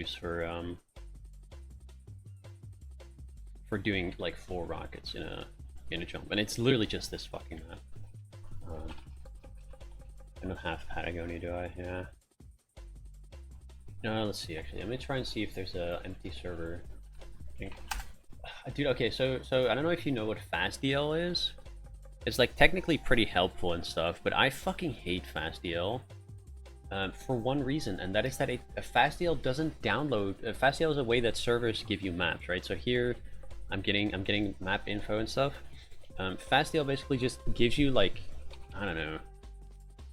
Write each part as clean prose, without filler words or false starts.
use for doing like 4 rockets in a jump, and it's literally just this fucking map. I don't have Patagonia, do I? Yeah. No, let's see. Actually, let me try and see if there's a empty server. Dude, okay, so I don't know if you know what FastDL is. It's like technically pretty helpful and stuff, but I fucking hate FastDL for one reason, and that is that FastDL doesn't download. FastDL is a way that servers give you maps, right? So here, I'm getting map info and stuff. FastDL basically just gives you like, I don't know.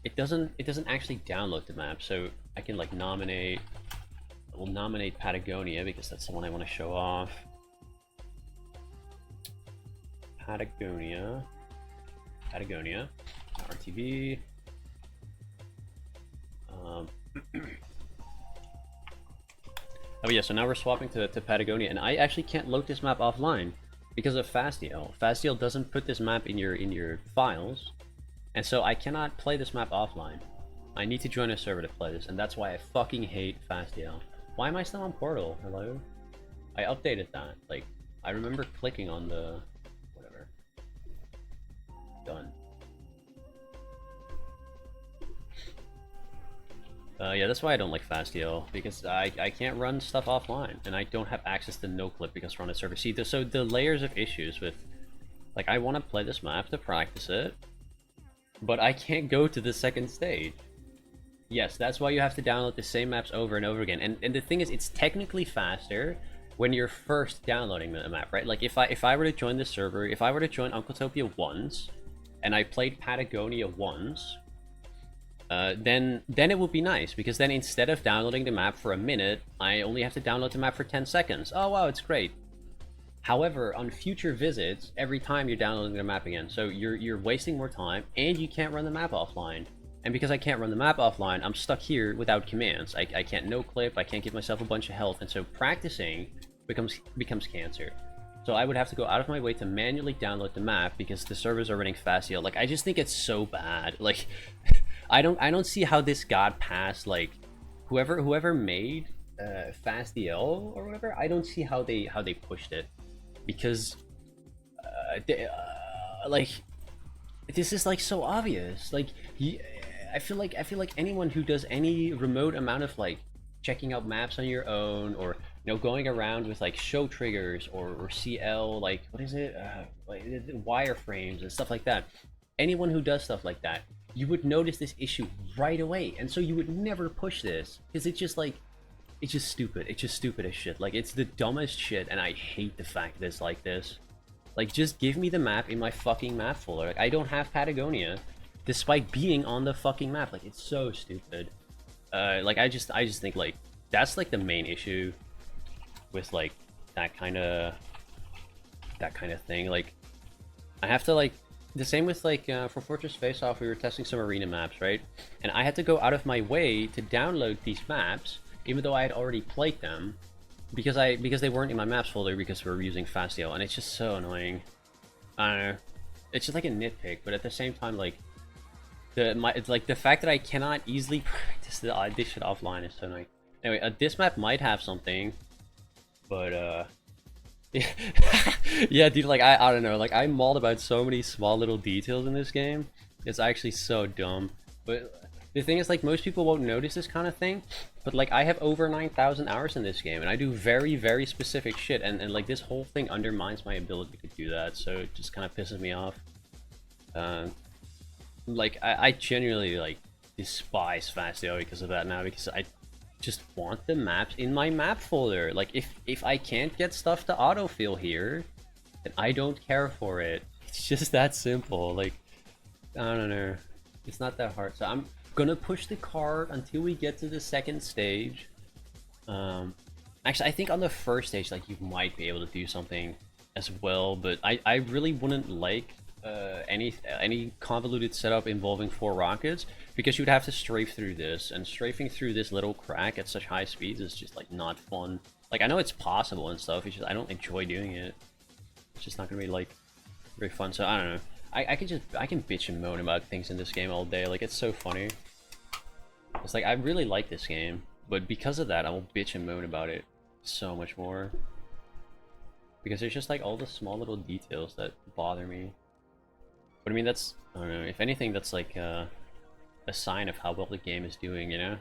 It doesn't actually download the map, so I can like nominate. We'll nominate Patagonia because that's the one I want to show off. Patagonia, RTV. Oh yeah, so now we're swapping to Patagonia, and I actually can't load this map offline because of FastDL. FastDL doesn't put this map in your files, and so I cannot play this map offline. I need to join a server to play this, and that's why I fucking hate FastDL. Why am I still on Portal? Hello? I updated that. Like, I remember clicking on the... whatever. Done. Yeah, that's why I don't like FastDL, because I can't run stuff offline, and I don't have access to NoClip because we're on a server. See, so the layers of issues with... like, I want to play this map to practice it, but I can't go to the second stage. Yes, that's why you have to download the same maps over and over again. And the thing is, it's technically faster when you're first downloading the map, right? Like if I were to join the server, if I were to join Uncletopia once, and I played Patagonia once, then it would be nice, because then instead of downloading the map for a minute, I only have to download the map for 10 seconds. Oh wow, it's great. However, on future visits, every time you're downloading the map again, so you're wasting more time, and you can't run the map offline. And because I can't run the map offline, I'm stuck here without commands. I can't no-clip, I can't give myself a bunch of health, and so practicing becomes cancer. So I would have to go out of my way to manually download the map because the servers are running FastDL. Like, I just think it's so bad. Like, I don't see how this got past, like, whoever made FastDL or whatever. I don't see how they pushed it, because like, this is like so obvious. Like, I feel like anyone who does any remote amount of like checking out maps on your own, or you know, going around with like show triggers or CL, like what is it, like wireframes and stuff like that. Anyone who does stuff like that, you would notice this issue right away, and so you would never push this because it's just like, it's just stupid. It's just stupid as shit. Like, it's the dumbest shit, and I hate the fact that it's like this. Like, just give me the map in my fucking map folder. Like, I don't have Patagonia, despite being on the fucking map. Like, it's so stupid. Like, I just think, like, that's, like, the main issue with, like, that kind of thing. Like, I have to, like, the same with, like, for Fortress Face Off, we were testing some arena maps, right? And I had to go out of my way to download these maps, even though I had already played them, because they weren't in my maps folder because we were using FastDL, and it's just so annoying. I don't know. It's just like a nitpick, but at the same time, like, it's like the fact that I cannot easily practice this shit offline is so annoying. Anyway, this map might have something, but yeah, dude, like I don't know, like I mauled about so many small little details in this game. It's actually so dumb. But the thing is, like, most people won't notice this kind of thing, but like I have over 9,000 hours in this game, and I do very, very specific shit, and like this whole thing undermines my ability to do that, so it just kind of pisses me off. Like, I genuinely, like, despise FastDL because of that now, because I just want the maps in my map folder. Like, if I can't get stuff to autofill here, then I don't care for it. It's just that simple. Like, I don't know. It's not that hard. So I'm gonna push the cart until we get to the second stage. Actually, I think on the first stage, like, you might be able to do something as well, but I really wouldn't like any convoluted setup involving 4 rockets, because you'd have to strafe through this, and strafing through this little crack at such high speeds is just like not fun. Like, I know it's possible and stuff, it's just I don't enjoy doing it. It's just not gonna be like very fun. So I don't know. I can bitch and moan about things in this game all day. Like, it's so funny. It's like, I really like this game. But because of that, I will bitch and moan about it so much more. Because there's just like all the small little details that bother me. But I mean, that's, I don't know, if anything, that's like a sign of how well the game is doing, you know?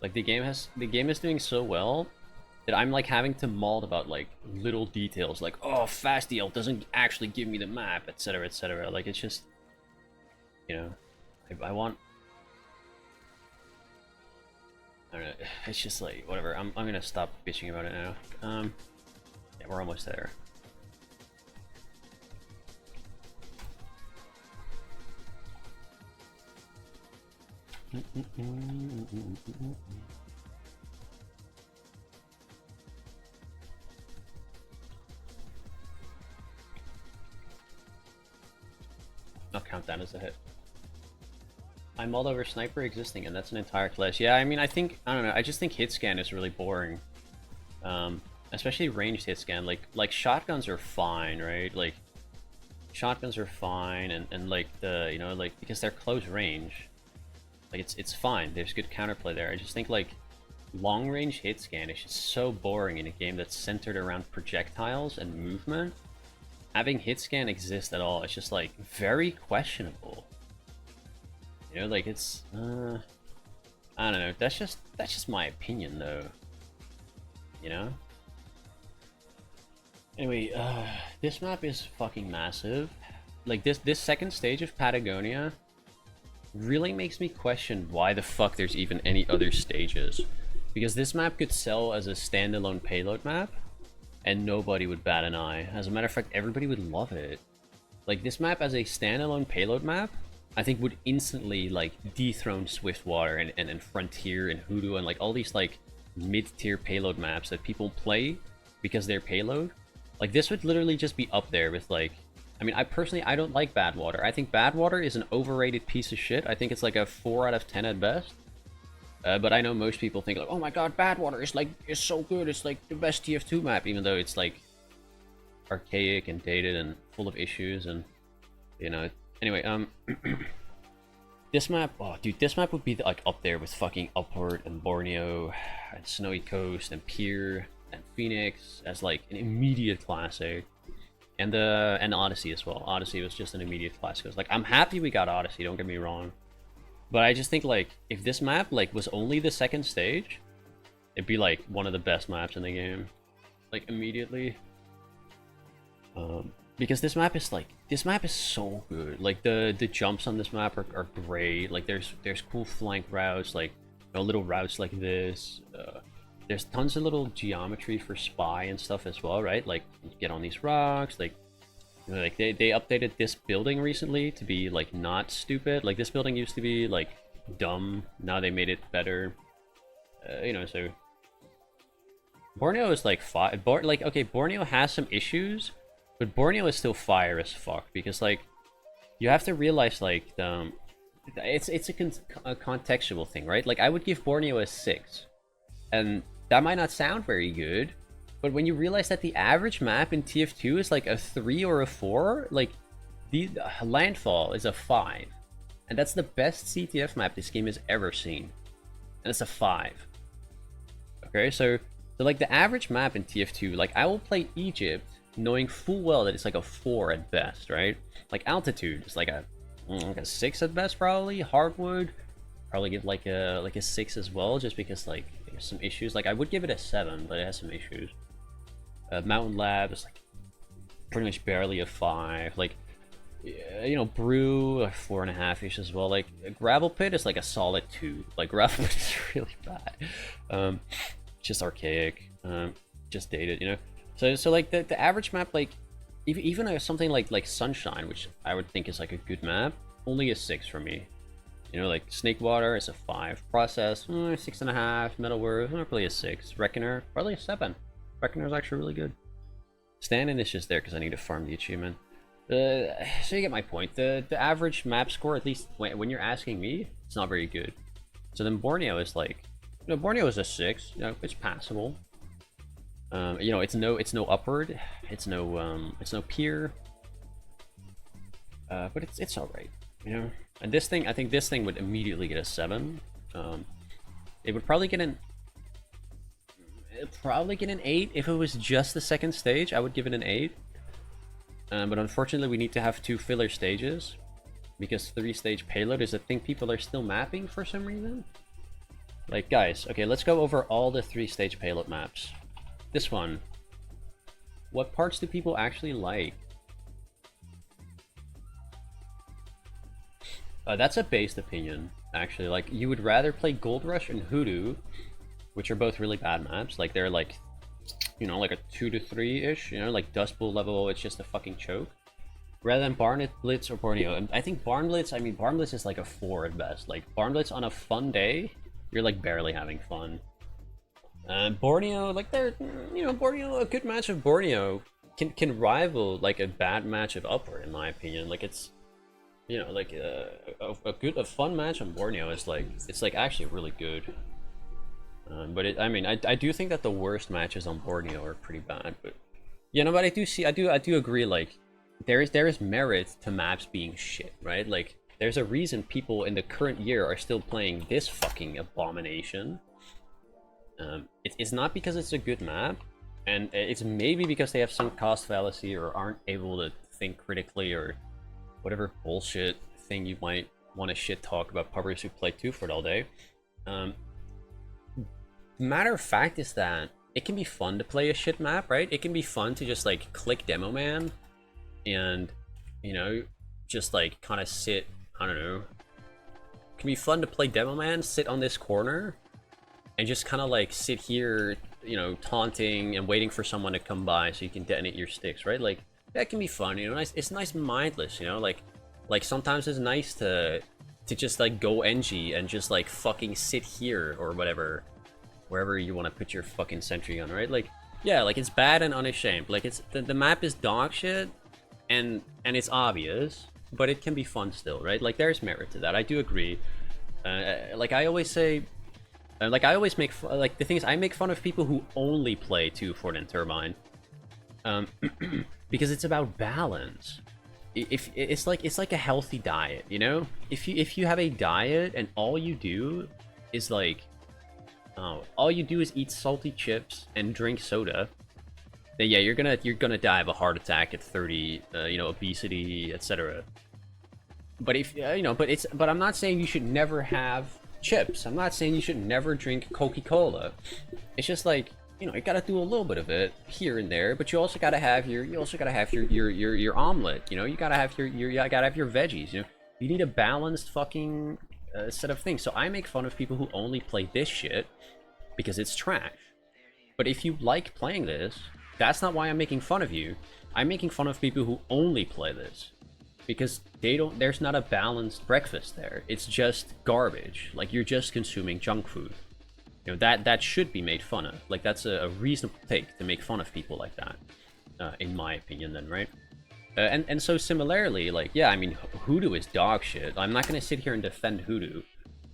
Like the game is doing so well that I'm like having to maul about like little details, like, oh, fast DL doesn't actually give me the map, etc, etc. Like, it's just, you know, I want, I don't know, it's just like, whatever, I'm gonna stop bitching about it now. Yeah, we're almost there. I'll count that as a hit. I'm all over sniper existing, and that's an entire class. Yeah, I mean, I don't know, I just think hit scan is really boring. Especially ranged hit scan. Like shotguns are fine, right? Like shotguns are fine, and like the, you know, like, because they're close range, like it's fine. There's good counterplay there. I just think like long range hit scan is just so boring in a game that's centered around projectiles and movement. Having hit scan exist at all, it's just like very questionable. You know, like it's I don't know. That's just my opinion though. You know? Anyway, this map is fucking massive. Like this second stage of Patagonia really makes me question why the fuck there's even any other stages. Because this map could sell as a standalone payload map, and nobody would bat an eye. As a matter of fact, everybody would love it. Like, this map as a standalone payload map, I think would instantly, like, dethrone Swiftwater and Frontier and Hoodoo and, like, all these, like, mid-tier payload maps that people play because they're payload. Like, this would literally just be up there with, like... I mean, I don't like Badwater. I think Badwater is an overrated piece of shit. I think it's, like, a 4 out of 10 at best. But I know most people think, like, oh my god, Badwater is so good. It's, like, the best TF2 map, even though it's, like, archaic and dated and full of issues and, you know... Anyway, this map, oh dude, this map would be like up there with fucking Upward and Borneo and Snowy Coast and Pier and Phoenix as like an immediate classic, and Odyssey as well. Odyssey was just an immediate classic. Like, I'm happy we got Odyssey, don't get me wrong, but I just think like if this map like was only the second stage, it'd be like one of the best maps in the game, like immediately. Because this map is so good. Like the jumps on this map are great. Like there's cool flank routes, like, you know, little routes like this. There's tons of little geometry for spy and stuff as well, right? Like, you get on these rocks, like, you know, like they updated this building recently to be like not stupid. Like, this building used to be like dumb, now they made it better. You know, so Borneo is like okay, Borneo has some issues, but Borneo is still fire as fuck, because like you have to realize like it's a contextual thing, right? Like, I would give Borneo a 6, and that might not sound very good, but when you realize that the average map in TF2 is like a 3 or a 4, like the Landfall is a 5, and that's the best CTF map this game has ever seen, and it's a 5. Okay, so like the average map in TF2, like I will play Egypt knowing full well that it's like a 4 at best, right? Like Altitude is like a 6 at best, probably. Hardwood, probably give like a 6 as well, just because like there's some issues. Like, I would give it a 7, but it has some issues. Mountain Lab is like pretty much barely a 5. Like, you know, Brew 4.5ish as well. Like, Gravel Pit is like a solid 2. Like, Gravel Pit is really bad. Just archaic, just dated, you know. So like the average map, like even something like Sunshine, which I would think is like a good map, only a 6 for me. You know, like Snakewater is a 5. Process 6.5. Metalworth not really a 6. Reckoner probably a 7. Reckoner is actually really good. Stand-in is just there because I need to farm the achievement. So you get my point. The average map score, at least when you're asking me, it's not very good. So then Borneo is like, you know, Borneo is a 6. You know, it's passable. You know, it's no Upward, it's no Pier, but it's all right, you know. And this thing, I think this thing would immediately get a 7. It would probably get an it'd probably get an 8 if it was just the second stage. I would give it an 8. But unfortunately, we need to have 2 filler stages because 3-stage payload is a thing people are still mapping for some reason. Like, guys, okay, let's go over all the 3-stage payload maps. This one. What parts do people actually like? That's a based opinion, actually. Like, you would rather play Gold Rush and Hoodoo, which are both really bad maps. Like, they're like, you know, like a 2 to 3-ish, you know, like Dust Bowl level, it's just a fucking choke. Rather than Barn Blitz or Borneo. And I think Barn Blitz, I mean, Barn Blitz is like a 4 at best. Like, Barn Blitz on a fun day, you're like barely having fun. Borneo, like they're, you know, Borneo, a good match of Borneo can rival like a bad match of Upward, in my opinion. Like, it's, you know, like a fun match on Borneo is like, it's like actually really good. But I mean, I do think that the worst matches on Borneo are pretty bad. But you know, but I do agree. Like, there is merit to maps being shit, right? Like, there's a reason people in the current year are still playing this fucking abomination. It's not because it's a good map, and it's maybe because they have some cost fallacy or aren't able to think critically or whatever bullshit thing you might want to shit talk about pubbers who play 2-foot all day. Matter of fact is that it can be fun to play a shit map, right? It can be fun to just like click Demo Man and, you know, just like kind of sit, I don't know. It can be fun to play Demo Man, sit on this corner, and just kind of like sit here, you know, taunting and waiting for someone to come by so you can detonate your sticks, right? Like, that can be fun, you know. It's nice and mindless, you know. Like sometimes it's nice to just like go NG and just like fucking sit here or whatever, wherever you want to put your fucking sentry gun, right? Like, yeah, like it's bad and unashamed. Like, it's the map is dog shit, and it's obvious, but it can be fun still, right? Like, there's merit to that. I do agree. Like I always say, like I always make like the thing is I make fun of people who only play 2-Fort and Turbine, because it's about balance. If it's like a healthy diet, you know. If you have a diet and all you do is like, all you do is eat salty chips and drink soda, then yeah, you're gonna die of a heart attack at 30, you know, obesity, etc. But if you know, but I'm not saying you should never have chips. I'm not saying you should never drink Coca-Cola. It's just like, you know, you gotta do a little bit of it here and there, but you also gotta have your your omelet. You know, you gotta have you gotta have your veggies. You know, you need a balanced fucking set of things. So I make fun of people who only play this shit because it's trash. But if you like playing this, that's not why I'm making fun of you. I'm making fun of people who only play this because there's not a balanced breakfast there. It's just garbage. Like, you're just consuming junk food. You know, that should be made fun of. Like, that's a reasonable take to make fun of people like that, in my opinion, then, right? And so similarly, like, yeah, I mean, Hoodoo is dog shit. I'm not gonna sit here and defend Hoodoo.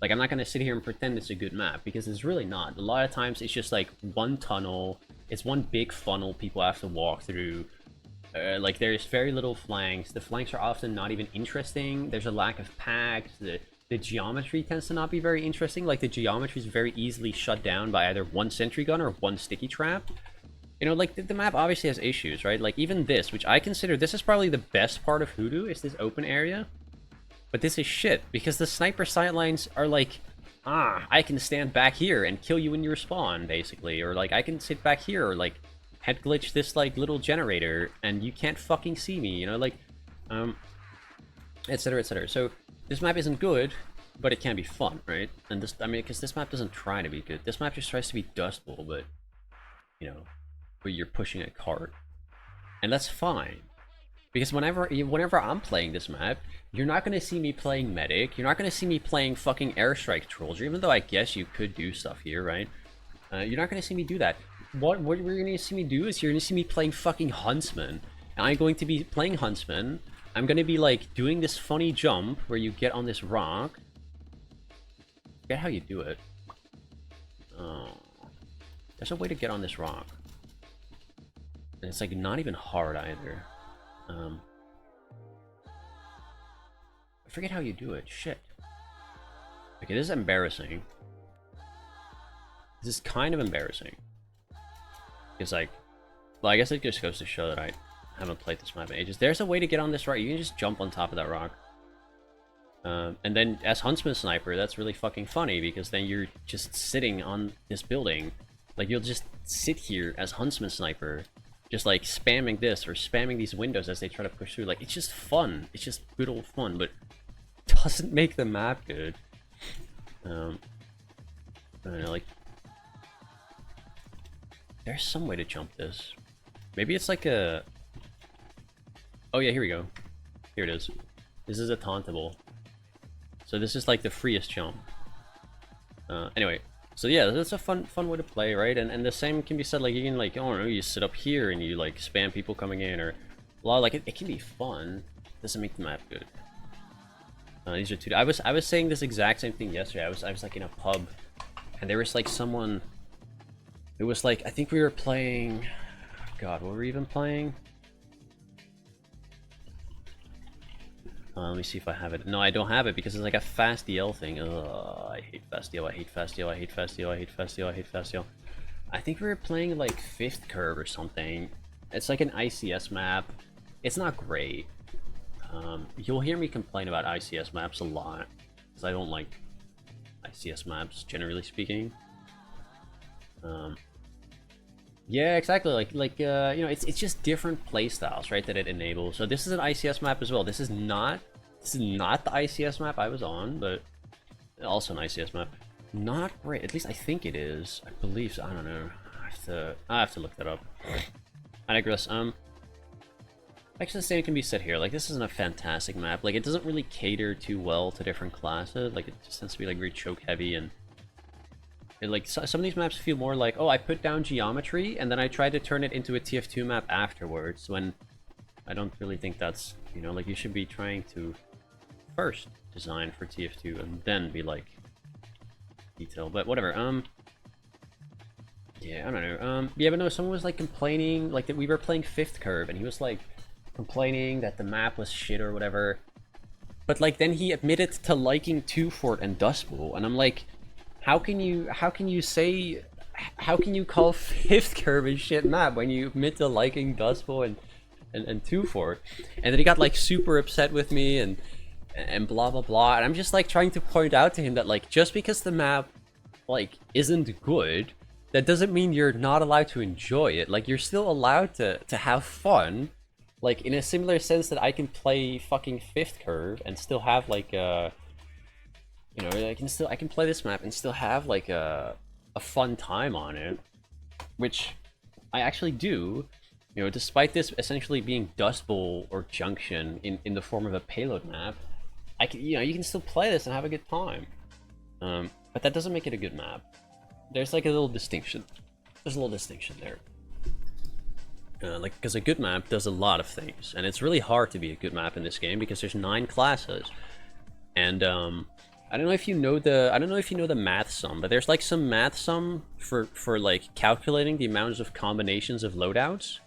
Like, I'm not gonna sit here and pretend it's a good map, because it's really not. A lot of times, it's just like one tunnel. It's one big funnel people have to walk through. Like, there's very little flanks. The flanks are often not even interesting. There's a lack of packs. The geometry tends to not be very interesting. Like, the geometry is very easily shut down by either one sentry gun or one sticky trap. You know, like, the map obviously has issues, right? Like, even this, which I consider, this is probably the best part of Hoodoo, is this open area. But this is shit, because the sniper sightlines are like, I can stand back here and kill you when you respawn, basically. Or, like, I can sit back here, or, like, head glitch this, like, little generator, and you can't fucking see me, you know? Like, etc, etc. So, this map isn't good, but it can be fun, right? And this, I mean, because this map doesn't try to be good. This map just tries to be Dust Bowl, but, you know, but you're pushing a cart. And that's fine. Because whenever I'm playing this map, you're not going to see me playing Medic. You're not going to see me playing fucking Airstrike Trolls, even though I guess you could do stuff here, right? You're not going to see me do that. What you're going to see me do is you're going to see me playing fucking Huntsman. And I'm going to be playing Huntsman. I'm going to be, like, doing this funny jump where you get on this rock. I forget how you do it. Oh. There's a way to get on this rock. And it's, like, not even hard either. I forget how you do it. Shit. Okay, this is embarrassing. This is kind of embarrassing. It's like, well, I guess it just goes to show that I haven't played this map in ages. There's a way to get on this rock. You can just jump on top of that rock. And then as Huntsman Sniper, that's really fucking funny because then you're just sitting on this building. Like, you'll just sit here as Huntsman Sniper, just like spamming this or spamming these windows as they try to push through. Like, it's just fun. It's just good old fun, but it doesn't make the map good. I don't know, like, there's some way to jump this. Maybe it's like a... Oh yeah, here we go. Here it is. This is a tauntable. So this is like the freest jump. Anyway, so yeah, that's a fun way to play, right? And the same can be said, like, you can, like, I don't know, you sit up here and you like spam people coming in, or a lot, like, it can be fun. Doesn't make the map good. These are two. I was saying this exact same thing yesterday. I was like in a pub, and there was like someone. It was like, I think we were playing. God, what were we even playing? Let me see if I have it. No, I don't have it because it's like a fast DL thing. Ugh, I hate fast DL. I hate fast DL. I hate fast DL. I hate fast DL. I hate fast DL. I think we were playing like 5th Curve or something. It's like an ICS map. It's not great. You'll hear me complain about ICS maps a lot because I don't like ICS maps, generally speaking. Yeah, exactly. Like you know, it's just different play styles, right? That it enables. So this is an ICS map as well. This is not the ICS map I was on, but also an ICS map. Not great. At least I think it is. I believe so. I don't know. I have to look that up. I digress. Actually, the same can be said here. Like, this isn't a fantastic map. Like, it doesn't really cater too well to different classes. Like, it just tends to be like very choke heavy, and like some of these maps feel more like, oh, I put down geometry and then I tried to turn it into a TF2 map afterwards. When I don't really think that's, you know, like, you should be trying to first design for TF2 and then be like detail. But whatever. Yeah, I don't know. Yeah, but no, someone was like complaining, like, that we were playing 5th Curve, and he was like complaining that the map was shit or whatever. But like, then he admitted to liking 2 Fort and Dust Bowl, and I'm like, how can you call 5th Curve a shit map when you admit to liking Dust Bowl and 2 Fort? And then he got like super upset with me and blah blah blah, and I'm just like trying to point out to him that, like, just because the map like isn't good, that doesn't mean you're not allowed to enjoy it. Like, you're still allowed to have fun, like, in a similar sense that I can play fucking 5th Curve and still have like a, you know, I can play this map and still have like a fun time on it, which I actually do. You know, despite this essentially being Dust Bowl or Junction in the form of a payload map, I can, you know, you can still play this and have a good time. But that doesn't make it a good map. There's like a little distinction. There's a little distinction there. Like, because a good map does a lot of things, and it's really hard to be a good map in this game because there's 9 classes, and I don't know if you know the math sum, but there's like some math sum for like calculating the amounts of combinations of loadouts,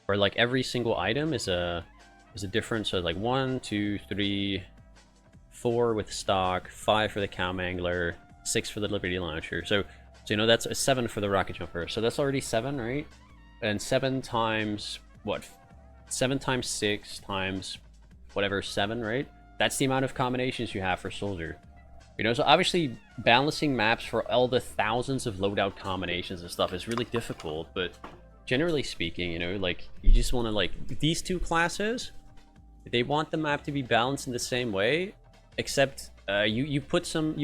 where like every single item is a different. So like 1, 2, 3, 4 with stock, 5 for the cow mangler, 6 for the Liberty launcher. So you know, that's a 7 for the rocket jumper. So that's already 7, right? And 7 times what? 7 times 6 times whatever 7, right? That's the amount of combinations you have for soldier. You know, so obviously balancing maps for all the thousands of loadout combinations and stuff is really difficult, but generally speaking, you know, like, you just want to, like, these 2 classes, they want the map to be balanced in the same way, except you put some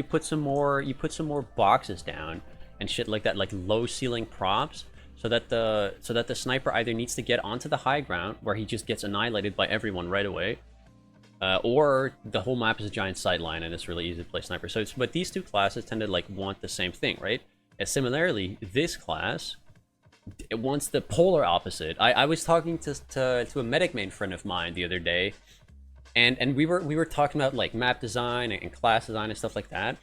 more boxes down and shit like that, like low ceiling props, so that the sniper either needs to get onto the high ground where he just gets annihilated by everyone right away, or the whole map is a giant sideline and it's really easy to play sniper. So but these 2 classes tend to like want the same thing, right? And similarly, this class, it wants the polar opposite. I was talking to a medic main friend of mine the other day, and we were talking about like map design and class design and stuff like that,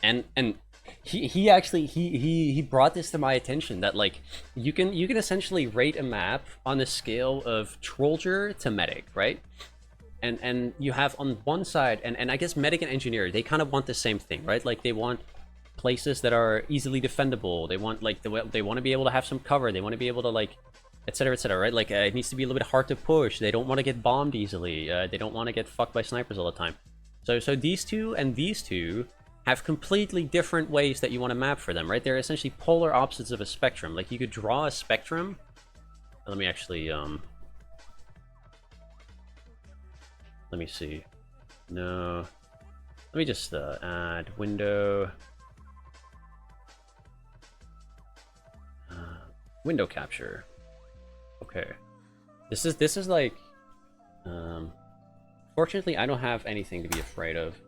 and he actually brought this to my attention, that like you can essentially rate a map on the scale of Trollger to medic, right? And you have on one side, and I guess medic and engineer, they kind of want the same thing, right? Like, they want places that are easily defendable. They want like they want to be able to have some cover. They want to be able to like, etc., right? Like it needs to be a little bit hard to push. They don't want to get bombed easily. They don't want to get fucked by snipers all the time. So these two and these two have completely different ways that you want to map for them, right? They're essentially polar opposites of a spectrum. Like you could draw a spectrum. Let me actually let me see. No. Let me just add window. Window capture. Okay. This is like fortunately I don't have anything to be afraid of.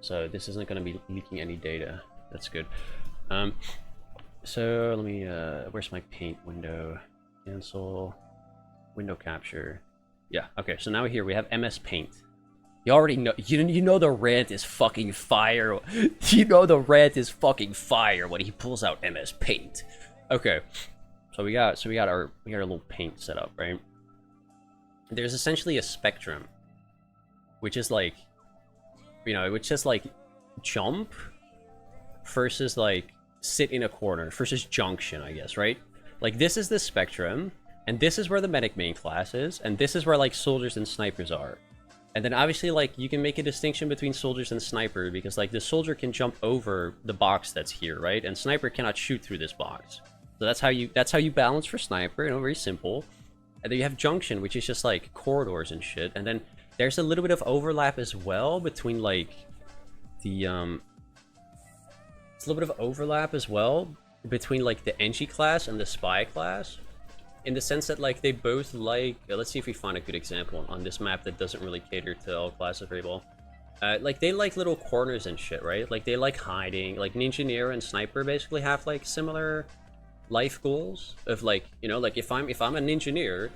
So this isn't going to be leaking any data. That's good. So let me where's my paint window? Cancel window capture. Yeah, okay. So now here we have MS Paint. You already know, you know the rant is fucking fire. You know the rant is fucking fire when he pulls out MS Paint. Okay, so we got our little paint set up, right? There's essentially a spectrum, which is like, you know, which is like jump versus like sit in a corner versus junction, I guess, right? Like this is the spectrum, and this is where the medic main class is, and this is where like soldiers and snipers are. And then obviously, like, you can make a distinction between soldiers and sniper, because, like, the soldier can jump over the box that's here, right? And sniper cannot shoot through this box. So that's how you balance for sniper, you know, very simple. And then you have junction, which is just, like, corridors and shit. And then there's a little bit of overlap as well between, like, the, it's a little bit of overlap as well between, like, the NG class and the spy class. In the sense that, like, they both like... let's see if we find a good example on this map that doesn't really cater to all classes very well. Like, they like little corners and shit, right? Like, they like hiding. Like, Ninjaneer and Sniper basically have, like, similar life goals of, like, you know, like, if I'm a Ninjaneer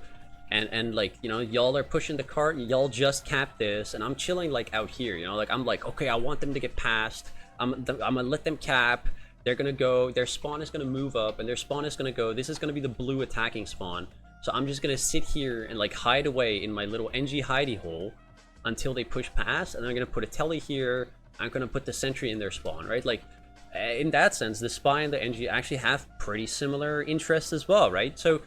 and like, you know, y'all are pushing the cart, y'all just cap this, and I'm chilling, like, out here, you know? Like, I'm like, okay, I want them to get past. I'm gonna let them cap. They're gonna go, their spawn is gonna move up, and their spawn is gonna go, this is gonna be the blue attacking spawn. So I'm just gonna sit here and like hide away in my little NG hidey hole until they push past, and I'm gonna put a telly here, I'm gonna put the sentry in their spawn, right? Like, in that sense, the spy and the NG actually have pretty similar interests as well, right? So,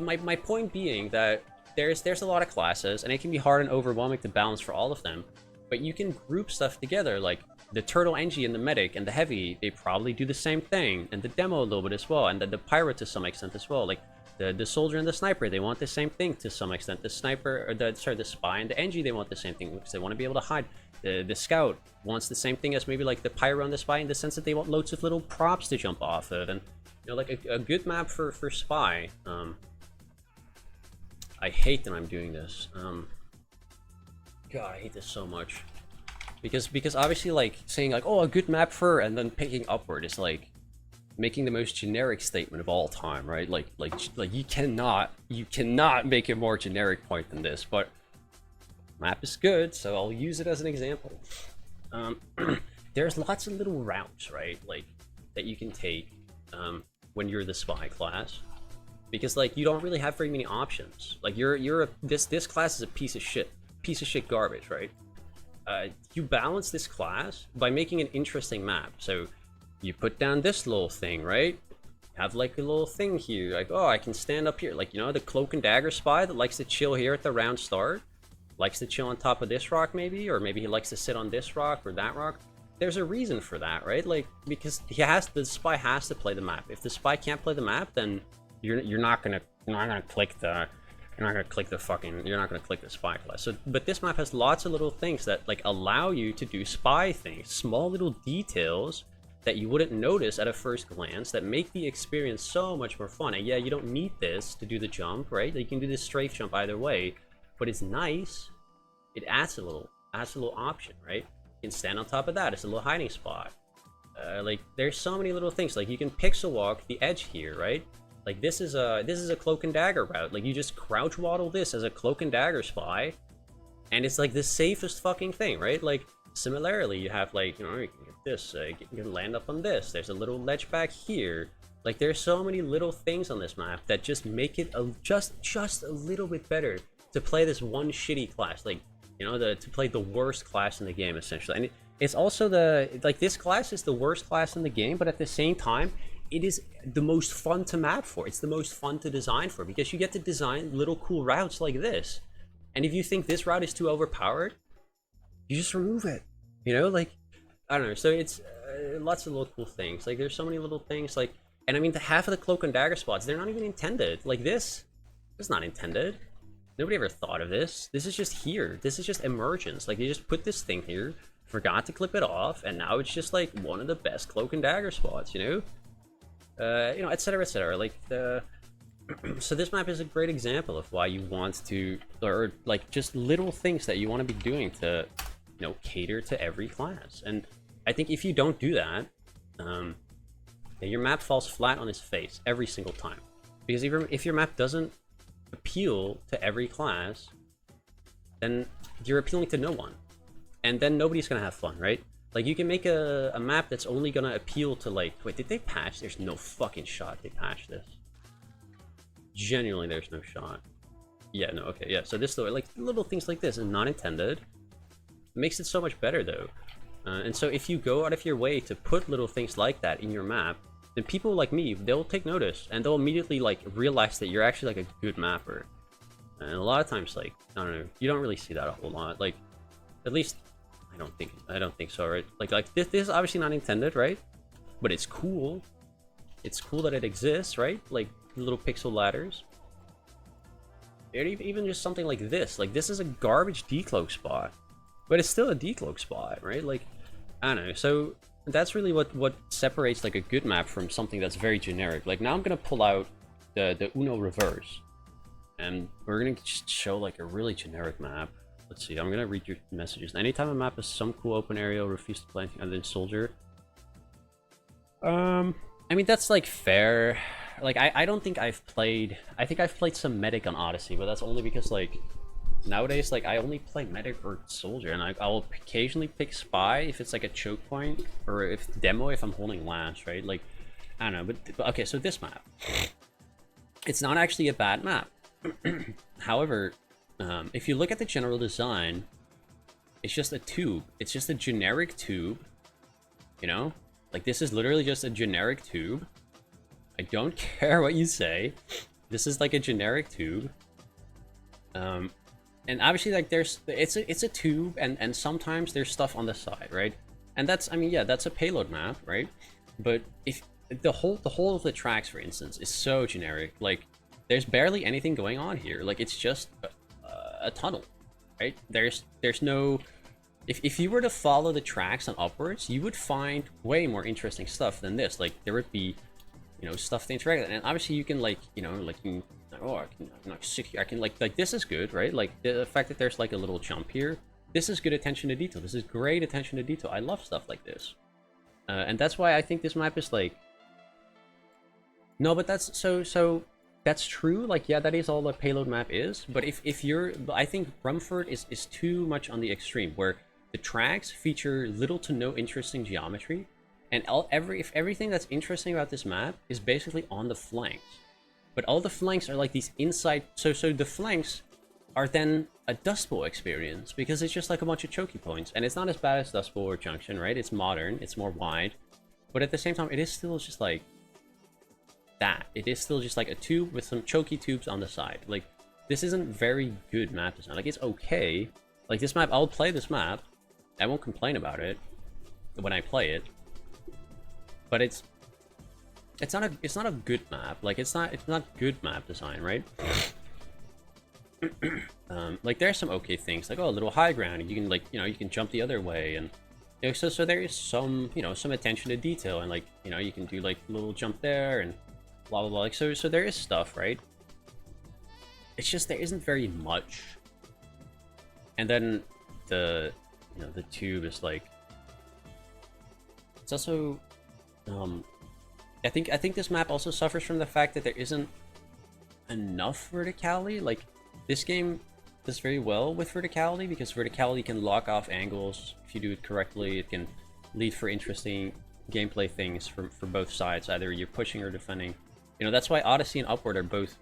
my point being that there's a lot of classes, and it can be hard and overwhelming to balance for all of them, but you can group stuff together, like, the turtle NG and the medic and the heavy, they probably do the same thing, and the demo a little bit as well, and the pirate to some extent as well. Like the soldier and the sniper, they want the same thing to some extent. The sniper, or the spy and the NG, they want the same thing because they want to be able to hide. The scout wants the same thing as maybe like the pyro and the spy, in the sense that they want loads of little props to jump off of, and you know, like a good map for spy. I hate that I'm doing this. God, I hate this so much. Because obviously, like, saying like, oh, a good map for, and then picking upward is like making the most generic statement of all time, right? Like you cannot make a more generic point than this. But map is good, so I'll use it as an example. There's lots of little routes, right? Like that you can take when you're the spy class, because like you don't really have very many options. Like this class is a piece of shit garbage, right? You balance this class by making an interesting map. So you put down this little thing, right? Have like a little thing here, like, oh, I can stand up here, like, you know, the cloak and dagger spy that likes to chill here at the round start, likes to chill on top of this rock maybe, or maybe he likes to sit on this rock or that rock. There's a reason for that, right? Like, because the spy has to play the map. If the spy can't play the map, then you're not gonna click the spy class. So, but this map has lots of little things that like allow you to do spy things, small little details that you wouldn't notice at a first glance, that make the experience so much more fun. And yeah, you don't need this to do the jump, right? You can do this strafe jump either way, but it's nice. It adds a little option, right? You can stand on top of that. It's a little hiding spot. Like, there's so many little things. Like, you can pixel walk the edge here, right? Like, this is a cloak and dagger route. Like, you just crouch waddle this as a cloak and dagger spy, and it's like the safest fucking thing, right? Like, similarly, you have like, you know, you can get this, you can land up on this. There's a little ledge back here. Like, there's so many little things on this map that just make it just a little bit better to play this one shitty class. Like, you know, to play the worst class in the game, essentially. And It's also like this class is the worst class in the game, but at the same time, it is the most fun to map for. It's the most fun to design for because you get to design little cool routes like this. And if you think this route is too overpowered, you just remove it. You know, like I don't know. So it's lots of little cool things. Like there's so many little things. Like, and I mean, the half of the cloak and dagger spots, they're not even intended. Like this is not intended. Nobody ever thought of this. This is just here. This is just emergence. Like you just put this thing here, forgot to clip it off, and now it's just like one of the best cloak and dagger spots. You know, etc., etc. Like the. So this map is a great example of why you want to, or like just little things that you want to be doing to, you know, cater to every class. And I think if you don't do that, your map falls flat on its face every single time. Because if your map doesn't appeal to every class, then you're appealing to no one. And then nobody's gonna have fun, right? Like you can make a map that's only gonna appeal to like, wait, did they patch? There's no fucking shot they patched this. Genuinely, there's no shot. Yeah, no, okay, yeah. So this, like, little things like this is not intended. It makes it so much better, though. And so if you go out of your way to put little things like that in your map, then people like me, they'll take notice, and they'll immediately, like, realize that you're actually, like, a good mapper. And a lot of times, like, I don't know, you don't really see that a whole lot. Like, at least, I don't think so, right? Like this is obviously not intended, right? But it's cool. It's cool that it exists, right? Like, little pixel ladders. Or even just something like this. Like, this is a garbage decloak spot, but it's still a decloak spot, right? Like, I don't know. So that's really what separates like a good map from something that's very generic. Like now I'm gonna pull out the Uno reverse, and we're gonna just show like a really generic map. Let's see. I'm gonna read your messages. Anytime a map has some cool open area, refuse to play anything other than soldier. I mean that's like fair. Like, I don't think I've played... I think I've played some Medic on Odyssey, but that's only because, like, nowadays, like, I only play Medic or Soldier, and I'll occasionally pick Spy if it's, like, a choke point, or if Demo if I'm holding Lance, right? Like, I don't know, but okay, so this map. It's not actually a bad map. However, if you look at the general design, it's just a tube. It's just a generic tube, you know? Like, this is literally just a generic tube. I don't care what you say. This is like a generic tube. And obviously like it's a tube and sometimes there's stuff on the side, right? And that's, I mean, yeah, that's a payload map, right? But if the whole of the tracks, for instance, is so generic, like there's barely anything going on here. Like it's just a tunnel, right? There's no, if you were to follow the tracks and upwards, you would find way more interesting stuff than this. Like there would be, you know, stuff to interact with. And obviously you can like, you know, like, oh, I can like sit here, I can like this is good, right? Like the fact that there's like a little jump here, this is good attention to detail. This is great attention to detail. I love stuff like this. And that's why I think this map is like, no, but that's so that's true. Like, yeah, that is all the payload map is. But if you're, I think Rumford is too much on the extreme where the tracks feature little to no interesting geometry. And if everything that's interesting about this map is basically on the flanks, but all the flanks are like these inside. So the flanks are then a Dust Bowl experience because it's just like a bunch of choky points, and it's not as bad as Dust Bowl or Junction, right? It's modern, it's more wide, but at the same time, it is still just like that. It is still just like a tube with some choky tubes on the side. Like this isn't very good map design. Like it's okay. Like this map, I'll play this map. I won't complain about it when I play it. But it's not a good map. Like it's not good map design, right? Like there's some okay things, like, oh, a little high ground, you can like, you know, you can jump the other way, and you know, so there is some, you know, some attention to detail, and like, you know, you can do like a little jump there and blah blah blah. Like so there is stuff, right? It's just there isn't very much. And then the, you know, the tube is like, it's also I think this map also suffers from the fact that there isn't enough verticality. Like this game does very well with verticality because verticality can lock off angles if you do it correctly. It can lead for interesting gameplay things for both sides, either you're pushing or defending. You know, that's why Odyssey and Upward are both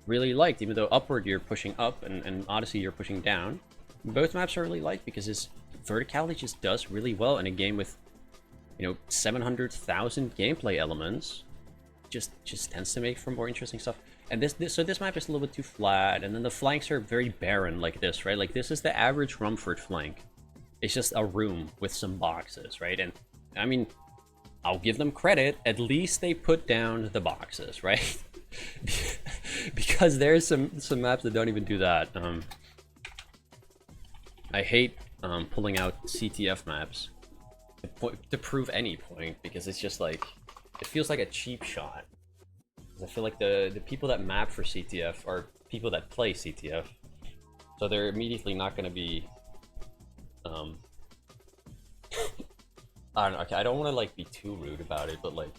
really liked, even though Upward you're pushing up and Odyssey you're pushing down. Both maps are really liked because it's verticality just does really well in a game with, you know, 700,000 gameplay elements. Just tends to make for more interesting stuff. And this map is a little bit too flat, and then the flanks are very barren like this, right? Like this is the average Rumford flank. It's just a room with some boxes, right? And I mean, I'll give them credit. At least they put down the boxes, right? Because there's some maps that don't even do that. I hate pulling out CTF maps to prove any point, because it's just like, it feels like a cheap shot. I feel like the people that map for CTF are people that play CTF, so they're immediately not going to be I don't know, okay, I don't want to like be too rude about it, but like,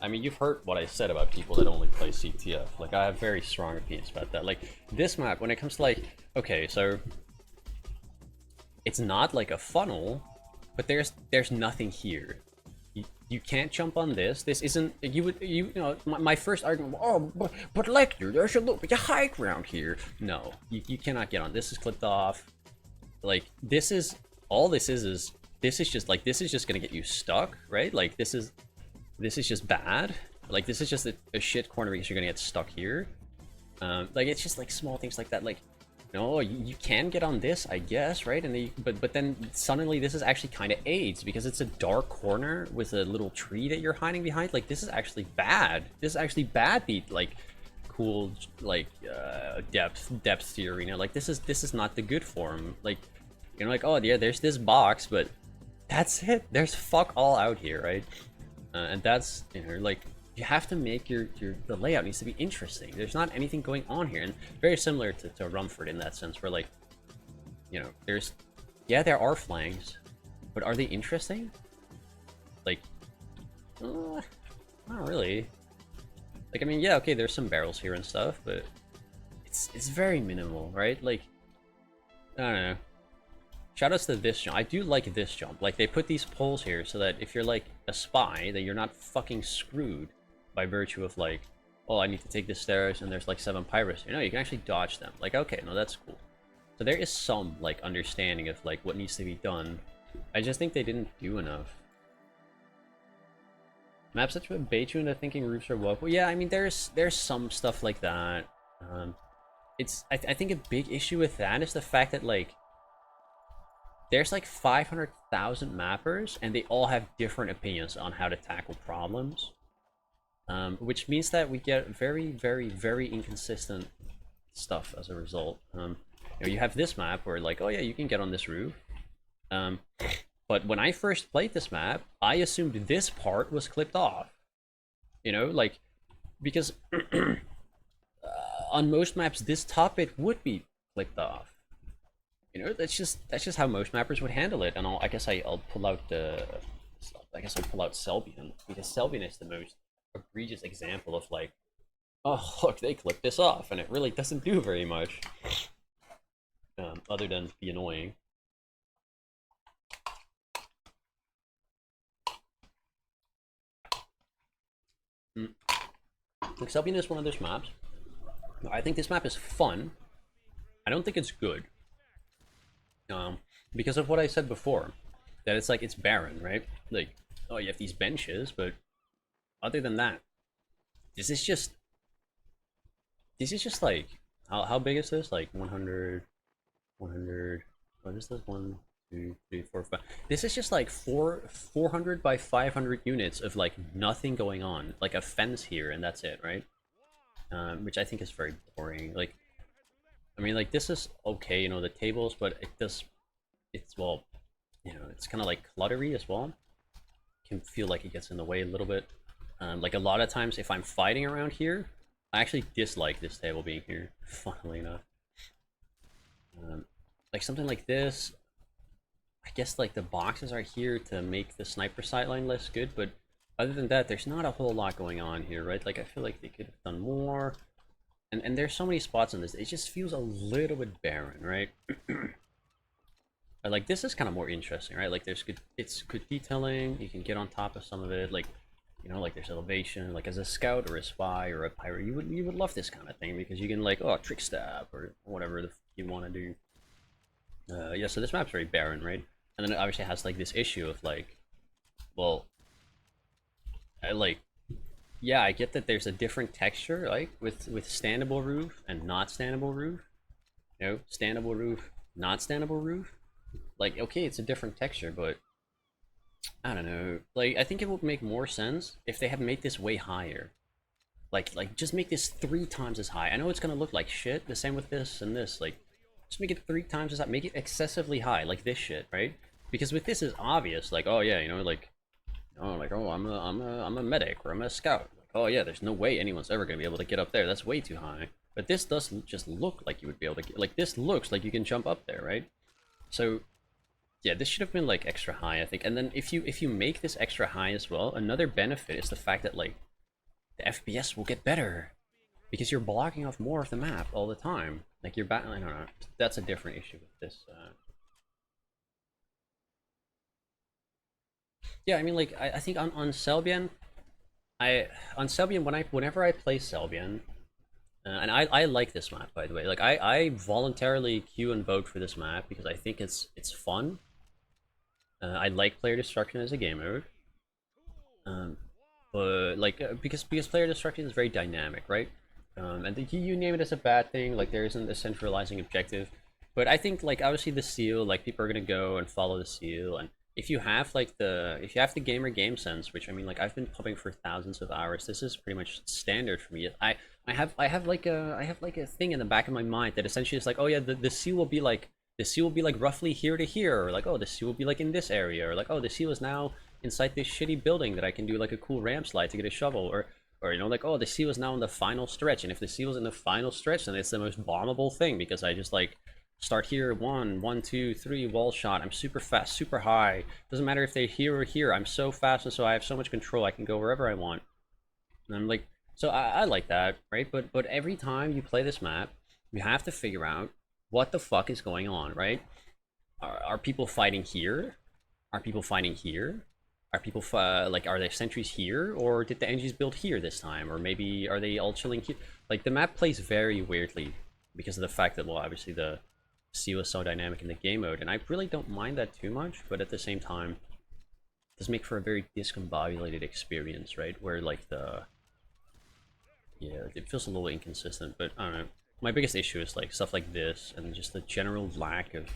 I mean, you've heard what I said about people that only play CTF. Like, I have very strong opinions about that. Like, this map, when it comes to like, okay, so it's not like a funnel, but there's nothing here. You can't jump on this. This isn't, you know, my first argument, oh, but Lecter, there's a little bit of high ground here. No, you cannot get on. This is clipped off. Like, this is, all this is just like, this is just gonna get you stuck, right? Like, this is just bad. Like, this is just a shit corner because you're gonna get stuck here. Like, it's just like small things like that. Like, no, you can get on this, I guess, right? And but then suddenly this is actually kind of AIDS, because it's a dark corner with a little tree that you're hiding behind. Like, this is actually bad. This is actually bad. Beat like cool, like depth to your arena. Like, this is not the good form. Like, you know, like, oh yeah, there's this box, but that's it. There's fuck all out here, right? And that's, you know, like, you have to make the layout needs to be interesting. There's not anything going on here, and very similar to Rumford in that sense, where, like, you know, there are flanks, but are they interesting? Like, not really. Like, I mean, yeah, okay, there's some barrels here and stuff, but it's very minimal, right? Like, I don't know. Shoutouts to this jump. I do like this jump. Like, they put these poles here so that if you're like a spy, that you're not fucking screwed by virtue of like, oh, I need to take the stairs and there's like 7 pirates. You know, you can actually dodge them. Like, okay, no, that's cool. So there is some like understanding of like what needs to be done. I just think they didn't do enough. Maps that would bait you into thinking roofs are walkable. Yeah, I mean, there's some stuff like that. I think a big issue with that is the fact that, like, there's like 500,000 mappers, and they all have different opinions on how to tackle problems. Which means that we get very, very, very inconsistent stuff as a result. You know, you have this map where, like, oh yeah, you can get on this roof. But when I first played this map, I assumed this part was clipped off. You know, like, because on most maps, this top bit would be clipped off. You know, that's just how most mappers would handle it. And I guess I'll pull out Selbian, because Selbian is the most egregious example of like, oh look, they clipped this off, and it really doesn't do very much, other than be annoying. Like, Selbian is one of those maps. I think this map is fun. I don't think it's good. Because of what I said before, that it's like, it's barren, right? Like, oh, you have these benches, but other than that, this is just like, how big is this? Like 100, what is this? 1, 2, 3, 4, 5. This is just like 400 by 500 units of like nothing going on, like a fence here, and that's it, right? Which I think is very boring. Like, I mean, like, this is okay, you know, the tables, but it's, well, you know, it's kind of like cluttery as well. Can feel like it gets in the way a little bit. Like, a lot of times if I'm fighting around here, I actually dislike this table being here, funnily enough. Like, something like this, I guess, like, the boxes are here to make the sniper sightline less good, but other than that, there's not a whole lot going on here, right? Like, I feel like they could have done more. And there's so many spots on this, it just feels a little bit barren, right? Like, this is kind of more interesting, right? Like, it's good detailing, you can get on top of some of it, like, you know, like, there's elevation. Like, as a scout or a spy or a pirate, you would love this kind of thing, because you can, like, oh, trick stab or whatever you want to do. Yeah, so this map's very barren, right? And then it obviously has like this issue of like, well, I like, yeah, I get that there's a different texture, like with standable roof and not standable roof. You know, standable roof, not standable roof. Like, okay, it's a different texture, but I don't know. Like, I think it would make more sense if they had made this way higher. Like just make this 3 times as high. I know it's gonna look like shit. The same with this and this. Like, just make it 3 times as high. Make it excessively high, like this shit, right? Because with this is obvious. Like, oh yeah, you know, like, oh, like, oh, I'm a medic or I'm a scout. Like, oh yeah, there's no way anyone's ever gonna be able to get up there. That's way too high. But this does just look like you would be able to get, like, this looks like you can jump up there, right? So yeah, this should have been like extra high, I think. And then if you make this extra high as well, another benefit is the fact that like the FPS will get better because you're blocking off more of the map all the time. Like you're battling. I don't know. That's a different issue with this. Yeah, I mean, like I think on Selbian, on Selbian whenever I play Selbian, and I like this map, by the way. Like I voluntarily queue and vote for this map because I think it's fun. I like player destruction as a game mode. Um, but like because player destruction is very dynamic, right? And you name it as a bad thing, like there isn't a centralizing objective. But I think like obviously the seal, like people are gonna go and follow the seal, and if you have the gamer game sense, which I mean like I've been pumping for thousands of hours, this is pretty much standard for me. I have like a thing in the back of my mind that essentially is like, oh yeah, the seal will be like roughly here to here, or like, oh, the seal will be like in this area, or like, oh, the seal is now inside this shitty building that I can do like a cool ramp slide to get a shovel, or you know, like, oh, the seal is now in the final stretch, and if the seal is in the final stretch, then it's the most bombable thing because I just like start here, one, two, three, wall shot. I'm super fast, super high. Doesn't matter if they're here or here. I'm so fast, and so I have so much control. I can go wherever I want. And I'm like, so I like that, right? But every time you play this map, you have to figure out what the fuck is going on, right? Are people fighting here? Are people fighting here? Are people like, are there sentries here, or did the NGs build here this time, or maybe are they all chilling here? Like the map plays very weirdly because of the fact that, well, obviously the sea was so dynamic in the game mode, and I really don't mind that too much, but at the same time, it does make for a very discombobulated experience, right? Where like yeah, it feels a little inconsistent, but I don't know. My biggest issue is like stuff like this and just the general lack of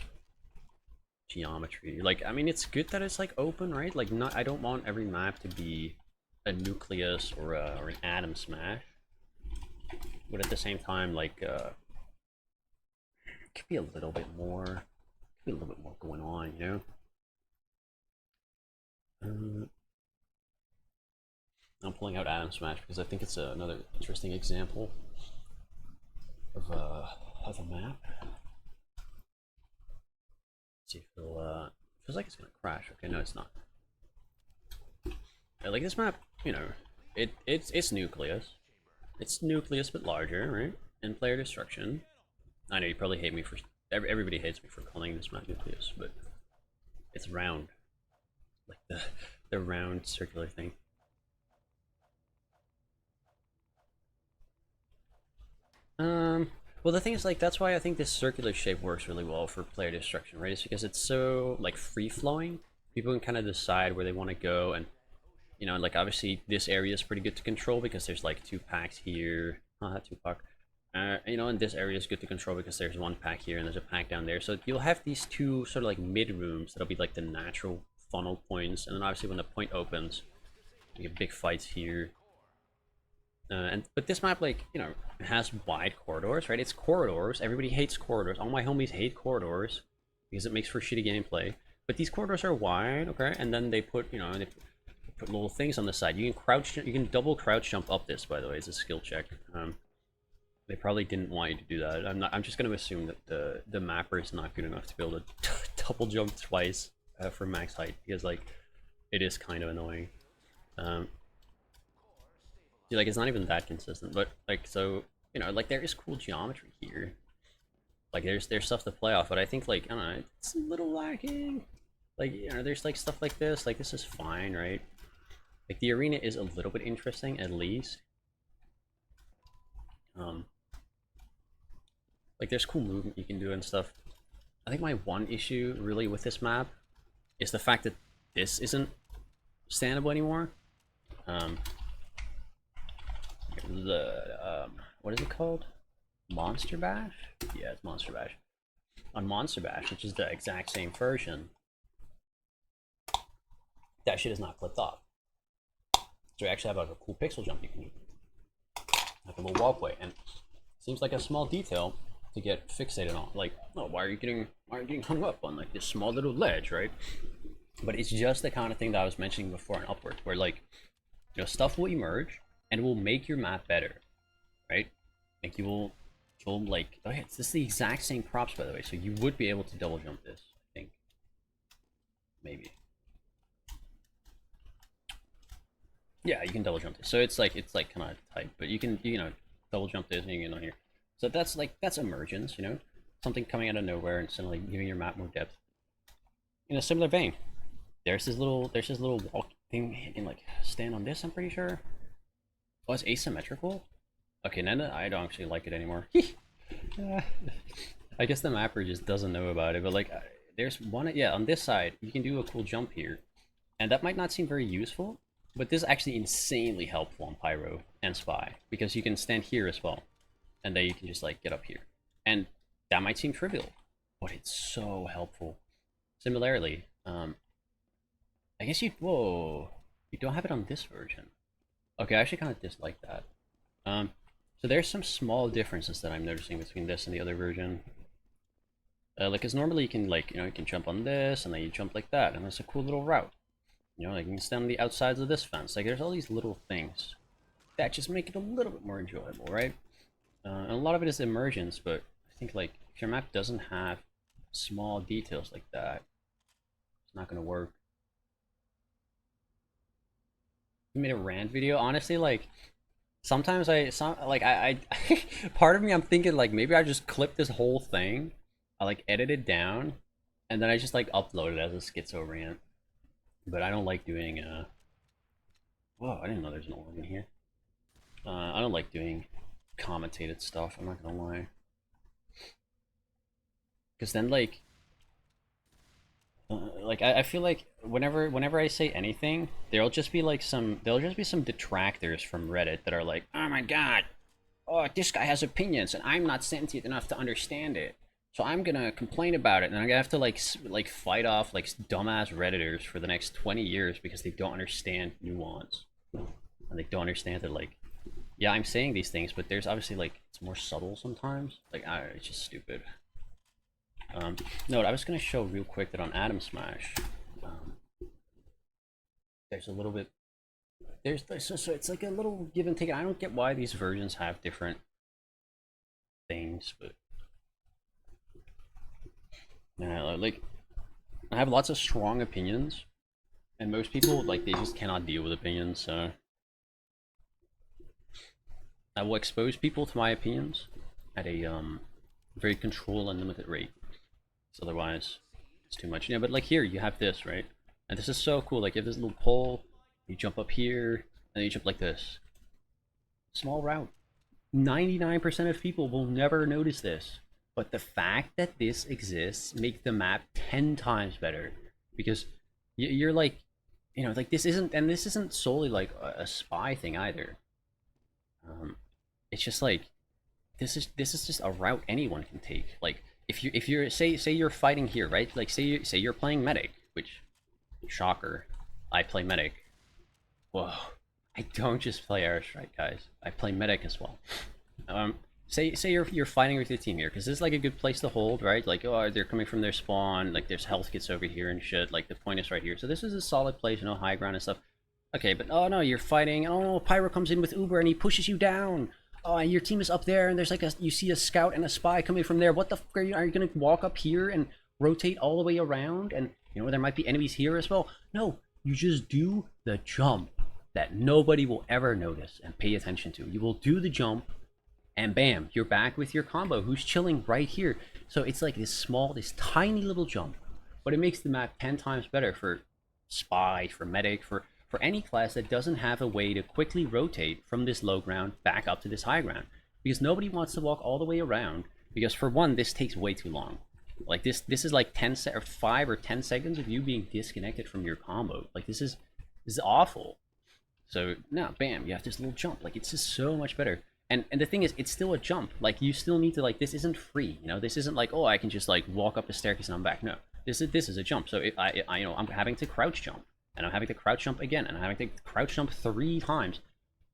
geometry. Like, I mean, it's good that it's like open, right? Like, not, I don't want every map to be a nucleus or an atom smash, but at the same time, like, it could be a little bit more, could be a little bit more going on, you know? I'm pulling out atom smash because I think it's another interesting example of a map. Let's see if it'll, feels like it's gonna crash. Okay, no, it's not. I like this map, you know, it's nucleus. It's nucleus but larger, right? And player destruction. I know you probably hate me for everybody hates me for calling this map nucleus, but it's round, like the round circular thing. Well, the thing is, like, that's why I think this circular shape works really well for player destruction, right? It's because it's so like free flowing. People can kind of decide where they want to go, and you know, like obviously this area is pretty good to control because there's like 2 packs here. Two pack. You know, and this area is good to control because there's 1 pack here and there's a pack down there. So you'll have these two sort of like mid rooms that'll be like the natural funnel points, and then obviously when the point opens, you get big fights here. But this map, like, you know, has wide corridors, right? It's corridors. Everybody hates corridors. All my homies hate corridors because it makes for shitty gameplay. But these corridors are wide, okay? And then they put, you know, they put little things on the side. You can crouch, you can double crouch jump up this, by the way. It's a skill check. They probably didn't want you to do that. I'm just going to assume that the mapper is not good enough to be able to double jump twice for max height because, like, it is kind of annoying. Like, it's not even that consistent, but like, so, you know, like there is cool geometry here. Like there's stuff to play off, but I think, like, I don't know, it's a little lacking. Like, you know, there's like stuff like this is fine, right? Like the arena is a little bit interesting at least. Like there's cool movement you can do and stuff. I think my one issue really with this map is the fact that this isn't standable anymore. What is it called? Monster Bash? Yeah, it's Monster Bash. On Monster Bash, which is the exact same version, that shit is not clipped off. So you actually have like a cool pixel jump you can do, like a little walkway, and it seems like a small detail to get fixated on. Like, oh, why are you getting hung up on like this small little ledge, right? But it's just the kind of thing that I was mentioning before on Upwards, where like, you know, stuff will emerge and it will make your map better, right? Like you'll like, oh yeah, this is the exact same props, by the way, so you would be able to double jump this, I think. Maybe. Yeah, you can double jump this. So it's like kind of tight, but you can, you know, double jump this and you can get on here. So that's like, that's emergence, you know, something coming out of nowhere and suddenly giving your map more depth. In a similar vein, there's this little walk thing. You can like stand on this, I'm pretty sure. Oh, it's asymmetrical. Okay, now I don't actually like it anymore. I guess the mapper just doesn't know about it, but like, there's one, yeah, on this side, you can do a cool jump here. And that might not seem very useful, but this is actually insanely helpful on Pyro and Spy, because you can stand here as well. And then you can just like get up here. And that might seem trivial, but it's so helpful. Similarly, I guess you don't have it on this version. Okay, I actually kind of dislike that. So there's some small differences that I'm noticing between this and the other version. Like, cause normally you can like, you know, you can jump on this and then you jump like that, and that's a cool little route. You know, like you can stand on the outsides of this fence. Like there's all these little things that just make it a little bit more enjoyable, right? And a lot of it is emergence, but I think like if your map doesn't have small details like that, it's not gonna work. You made a rant video, honestly, like sometimes I part of me I'm thinking like maybe I just clip this whole thing, I like edit it down, and then I just like upload it as a schizo rant. But I don't like doing whoa, I didn't know there's an organ here. I don't like doing commentated stuff, I'm not gonna lie. Because then like I feel like whenever I say anything, there'll just be some detractors from Reddit that are like, oh my god, oh, this guy has opinions and I'm not sentient enough to understand it, so I'm gonna complain about it, and I'm gonna have to like fight off like dumbass Redditors for the next 20 years because they don't understand nuance, and they don't understand that like, yeah, I'm saying these things, but there's obviously like, it's more subtle sometimes. Like, it's just stupid. No, I was gonna show real quick that on Atom Smash, there's a little bit, so it's like a little give and take. I don't get why these versions have different things, but like, I have lots of strong opinions, and most people like, they just cannot deal with opinions. So I will expose people to my opinions at a very controlled and limited rate. So otherwise, it's too much. Yeah, but like here, you have this, right? And this is so cool. Like, you have this little pole, you jump up here, and you jump like this. Small route. 99% of people will never notice this. But the fact that this exists makes the map 10 times better. Because you're like, you know, like this isn't solely like a spy thing either. It's just like, this is just a route anyone can take. Like, if you're say you're fighting here, right? Like say you're playing medic, which, shocker, I play medic. Whoa, I don't just play airstrike, guys. I play medic as well. Say you're fighting with your team here, because this is like a good place to hold, right? Like, oh, they're coming from their spawn, like there's health kits over here and shit. Like the point is right here, so this is a solid place, you know, high ground and stuff. Okay, but oh no, you're fighting. Oh no, Pyro comes in with Uber and he pushes you down. Oh, and your team is up there, and there's like you see a scout and a spy coming from there. What the fuck are you gonna walk up here and rotate all the way around? And you know, there might be enemies here as well. No, you just do the jump that nobody will ever notice and pay attention to. You will do the jump, and bam, you're back with your combo who's chilling right here. So it's like this tiny little jump, but it makes the map 10 times better for spy, for medic, for any class that doesn't have a way to quickly rotate from this low ground back up to this high ground. Because nobody wants to walk all the way around, because for one, this takes way too long. Like this is like 5 or 10 seconds of you being disconnected from your combo. Like this is awful. So now, bam, you have this little jump. Like it's just so much better. And the thing is, it's still a jump. Like you still need to like this isn't free. You know, this isn't like, oh, I can just like walk up the staircase and I'm back. No, this is a jump. So if I you know, I'm having to crouch jump, and I'm having to crouch jump again, and I'm having to crouch jump 3 times.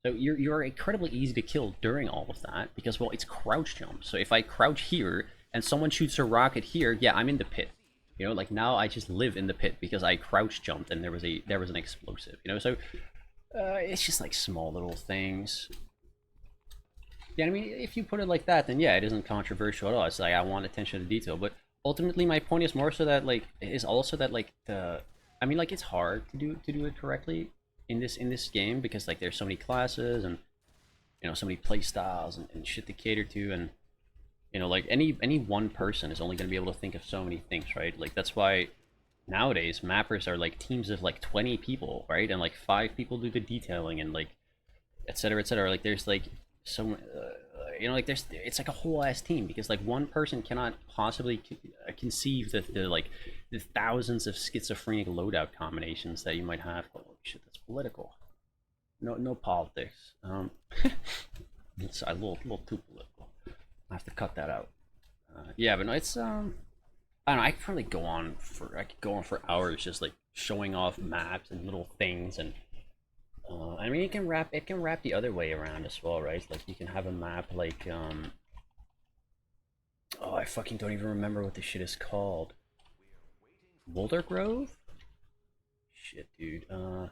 So you're incredibly easy to kill during all of that because, well, it's crouch jump. So if I crouch here and someone shoots a rocket here, yeah, I'm in the pit. You know, like now I just live in the pit because I crouch jumped and there was an explosive. You know, so it's just like small little things. Yeah, I mean, if you put it like that, then yeah, it isn't controversial at all. It's like I want attention to detail, but ultimately, my point is more so that like is also that like I mean, like it's hard to do it correctly in this game because like there's so many classes and so many play styles and shit to cater to, and like any one person is only going to be able to think of so many things, right? Like that's why nowadays mappers are like teams of like 20 people, right? And like 5 people do the detailing and like etc etc. Like there's like so like there's it's like a whole ass team because like one person cannot possibly conceive the like the thousands of schizophrenic loadout combinations that you might have. Holy shit, that's political. No politics. It's a little too political. I have to cut that out. Yeah, but no, it's I don't know. I could go on for hours just like showing off maps and little things, and I mean it can wrap the other way around as well, right? Like you can have a map like oh, I fucking don't even remember what this shit is called. Boulder Grove? Shit, dude. Um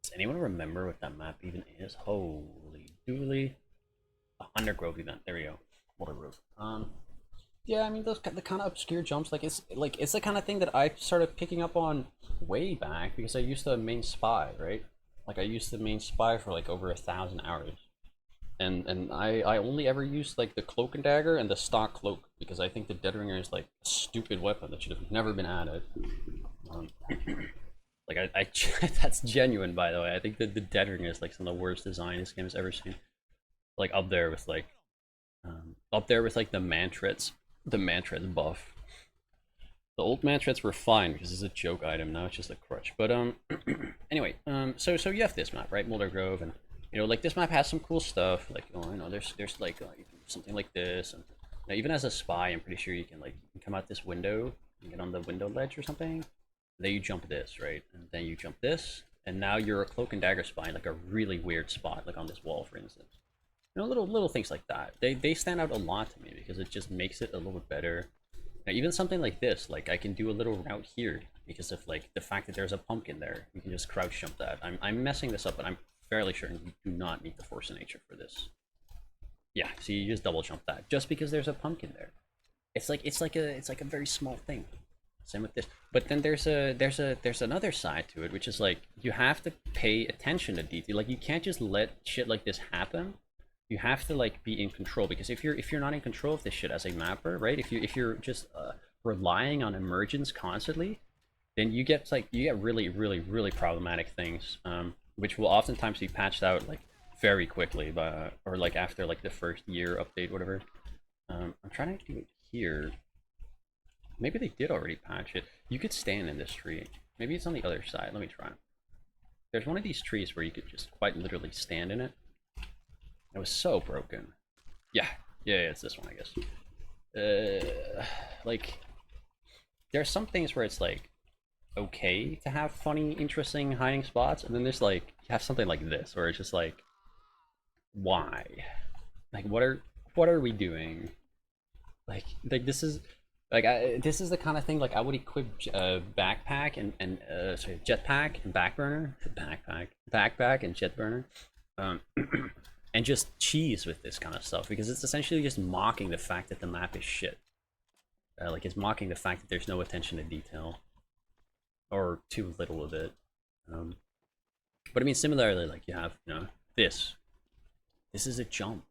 does anyone remember what that map even is? Holy dooly. Undergrove event. There we go. Boulder Grove. Yeah, I mean those the kind of obscure jumps, like it's the kind of thing that I started picking up on way back because I used to main spy, right? Like I used to main spy for like over 1,000 hours, and I only ever used like the cloak and dagger and the stock cloak because I think the dead ringer is like a stupid weapon that should have never been added. Um, like I that's genuine, by the way. I think that the dead ringer is like some of the worst design this game has ever seen. Like up there with like the mantras buff. The old mantrets were fine because it's a joke item. Now it's just a crutch. But anyway, so you have this map, right, Mulder Grove, and like this map has some cool stuff. Like there's like you can do something like this, and even as a spy, I'm pretty sure you can come out this window, and get on the window ledge or something. Then you jump this, right, and then you jump this, and now you're a cloak and dagger spy in like a really weird spot, like on this wall, for instance. Little things like that. They stand out a lot to me because it just makes it a little bit better. Now, even something like this, like I can do a little route here because of like the fact that there's a pumpkin there. You can just crouch jump that. I'm messing this up, but I'm fairly sure you do not need the force of nature for this. Yeah, so you just double jump that just because there's a pumpkin there. It's like a very small thing. Same with this. But then there's another side to it, which is like you have to pay attention to detail. Like you can't just let shit like this happen. You have to like be in control because if you're not in control of this shit as a mapper, right? If you're just relying on emergence constantly, then you get really problematic things, which will oftentimes be patched out like very quickly, or like after like the first year update, whatever. I'm trying to do it here. Maybe they did already patch it. You could stand in this tree. Maybe it's on the other side. Let me try. There's one of these trees where you could just quite literally stand in it. It was so broken. Yeah, it's this one, I guess. Like, there are some things where it's like okay to have funny, interesting hiding spots, and then there's like you have something like this where it's just like, why? Like, what are we doing? Like this is this is the kind of thing like I would equip backpack and sorry, jetpack and backpack and jet burner. Um, and just cheese with this kind of stuff because it's essentially just mocking the fact that the map is shit. Like it's mocking the fact that there's no attention to detail or too little of it. But I mean, similarly, like you have this. This is a jump.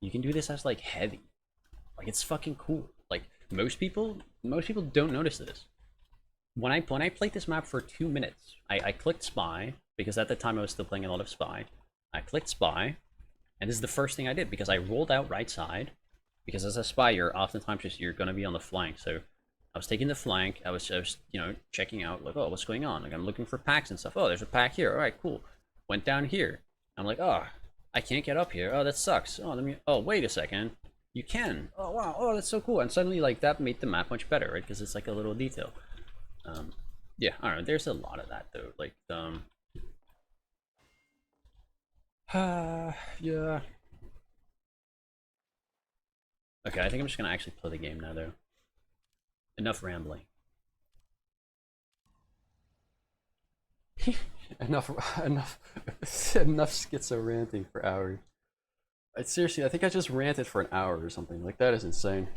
You can do this as like heavy. Like it's fucking cool. Like most people don't notice this. when I played this map for 2 minutes, I clicked spy because at the time I was still playing a lot of spy. I clicked spy, and this is the first thing I did because I rolled out right side. Because as a spy, you're oftentimes just you're gonna be on the flank. So I was taking the flank. I was checking out like, oh, what's going on? Like I'm looking for packs and stuff. Oh, there's a pack here. All right, cool. Went down here. I'm like, oh, I can't get up here. Oh, that sucks. Oh, let me. Oh, wait a second. You can. Oh wow. Oh, that's so cool. And suddenly like that made the map much better, right? Because it's like a little detail. Yeah, I don't know. There's a lot of that though. Like yeah. Okay, I think I'm just gonna actually play the game now though. Enough rambling. enough, enough, enough schizo ranting for hours. Seriously, I think I just ranted for an hour or something. Like that is insane.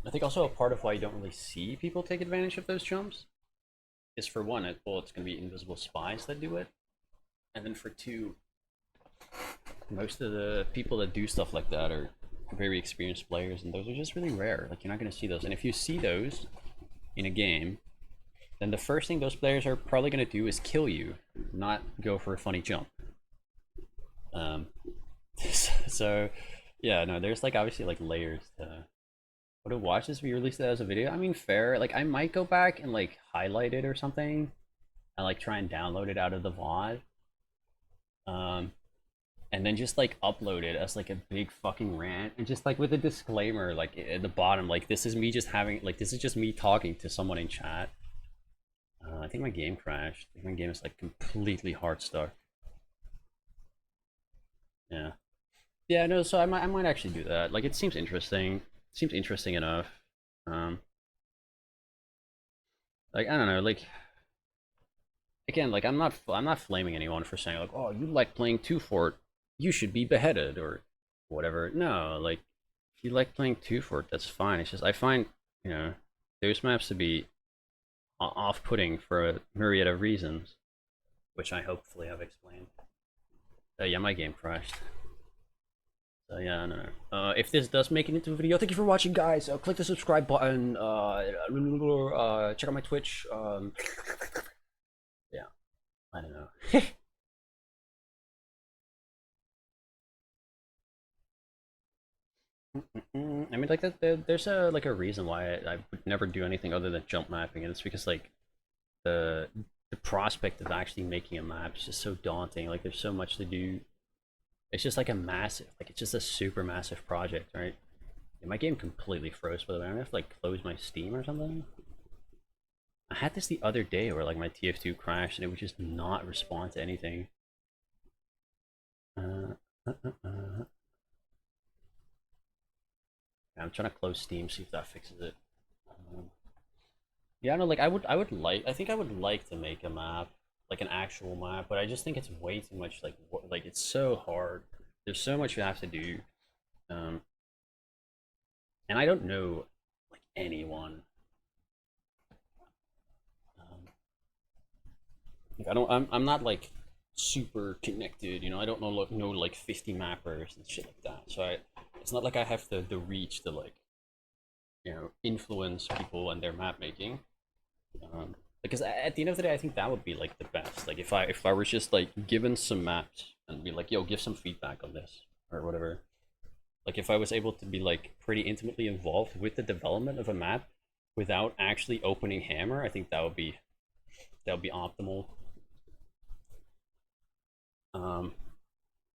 I think also a part of why you don't really see people take advantage of those jumps is for one, well, it's going to be invisible spies that do it, and then for two, most of the people that do stuff like that are very experienced players, and those are just really rare. Like you're not going to see those, and if you see those in a game, then the first thing those players are probably going to do is kill you, not go for a funny jump. So yeah, no, there's like obviously like layers to. Would have watched this if you released it as a video? I mean, fair. Like, I might go back and like highlight it or something, and like try and download it out of the VOD, um, and then just like upload it as like a big fucking rant, and just like with a disclaimer, like at the bottom, like this is me just having, like this is just me talking to someone in chat. I think my game crashed. I think my game is like completely hard stuck. Yeah, yeah, no. So I might actually do that. Like, it seems interesting. Seems interesting enough. Um, like I don't know, like again, like I'm not flaming anyone for saying like, oh, you like playing two fort, you should be beheaded or whatever. No, like if you like playing two fort, that's fine. It's just I find those maps to be off-putting for a myriad of reasons, which I hopefully have explained. Yeah, my game crashed. So yeah, I don't know. If this does make it into a video, thank you for watching, guys. Click the subscribe button. Check out my Twitch. Yeah, I don't know. I mean, like there's a reason why I would never do anything other than jump mapping, and it's because like the the prospect of actually making a map is just so daunting. Like there's so much to do. It's just like a massive, like it's just a super massive project, right? Yeah, my game completely froze, by the way. I'm gonna have to like close my Steam or something. I had this the other day where like my TF2 crashed and it would just not respond to anything. Uh, uh, uh, uh. Yeah, I'm trying to close Steam, see if that fixes it. Yeah, no, like I think I would like to make a map, like an actual map, but I just think it's way too much. Like it's so hard. There's so much you have to do, um, and I don't know like anyone. Um, like I don't. I'm not like super connected. I don't know like 50 mappers and shit like that. So it's not like I have the reach to like influence people and their map making. Because at the end of the day, I think that would be like the best. Like if I was just like given some maps and be like, yo, give some feedback on this or whatever. Like if I was able to be like pretty intimately involved with the development of a map without actually opening Hammer, I think that would be optimal. Um,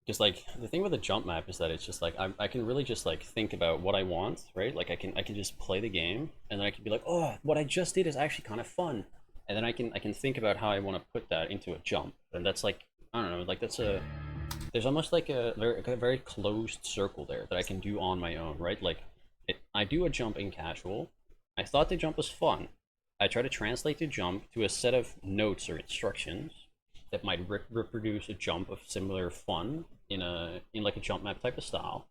just like the thing with the jump map is that it's just like I can really just like think about what I want, right? Like I can just play the game and then I can be like, oh, what I just did is actually kind of fun, and then I can think about how I want to put that into a jump, and that's like I don't know, like there's almost like a very closed circle there that I can do on my own, right? Like I do a jump in casual. I thought the jump was fun. I try to translate the jump to a set of notes or instructions that might reproduce a jump of similar fun in like a jump map type of style,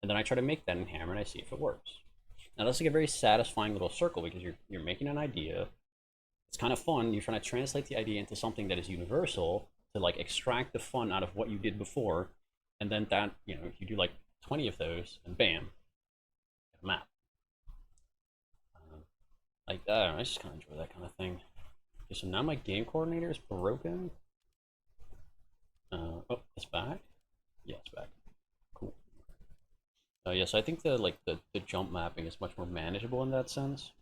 and then I try to make that in Hammer and I see if it works. Now that's like a very satisfying little circle because you're making an idea. It's kind of fun. You're trying to translate the idea into something that is universal to like extract the fun out of what you did before, and then that you do like 20 of those, and bam, Like, I don't know, I just kind of enjoy that kind of thing. Okay, so now my game coordinator is broken. Oh, it's back? Yeah, it's back. Cool. Yeah, so I think the jump mapping is much more manageable in that sense.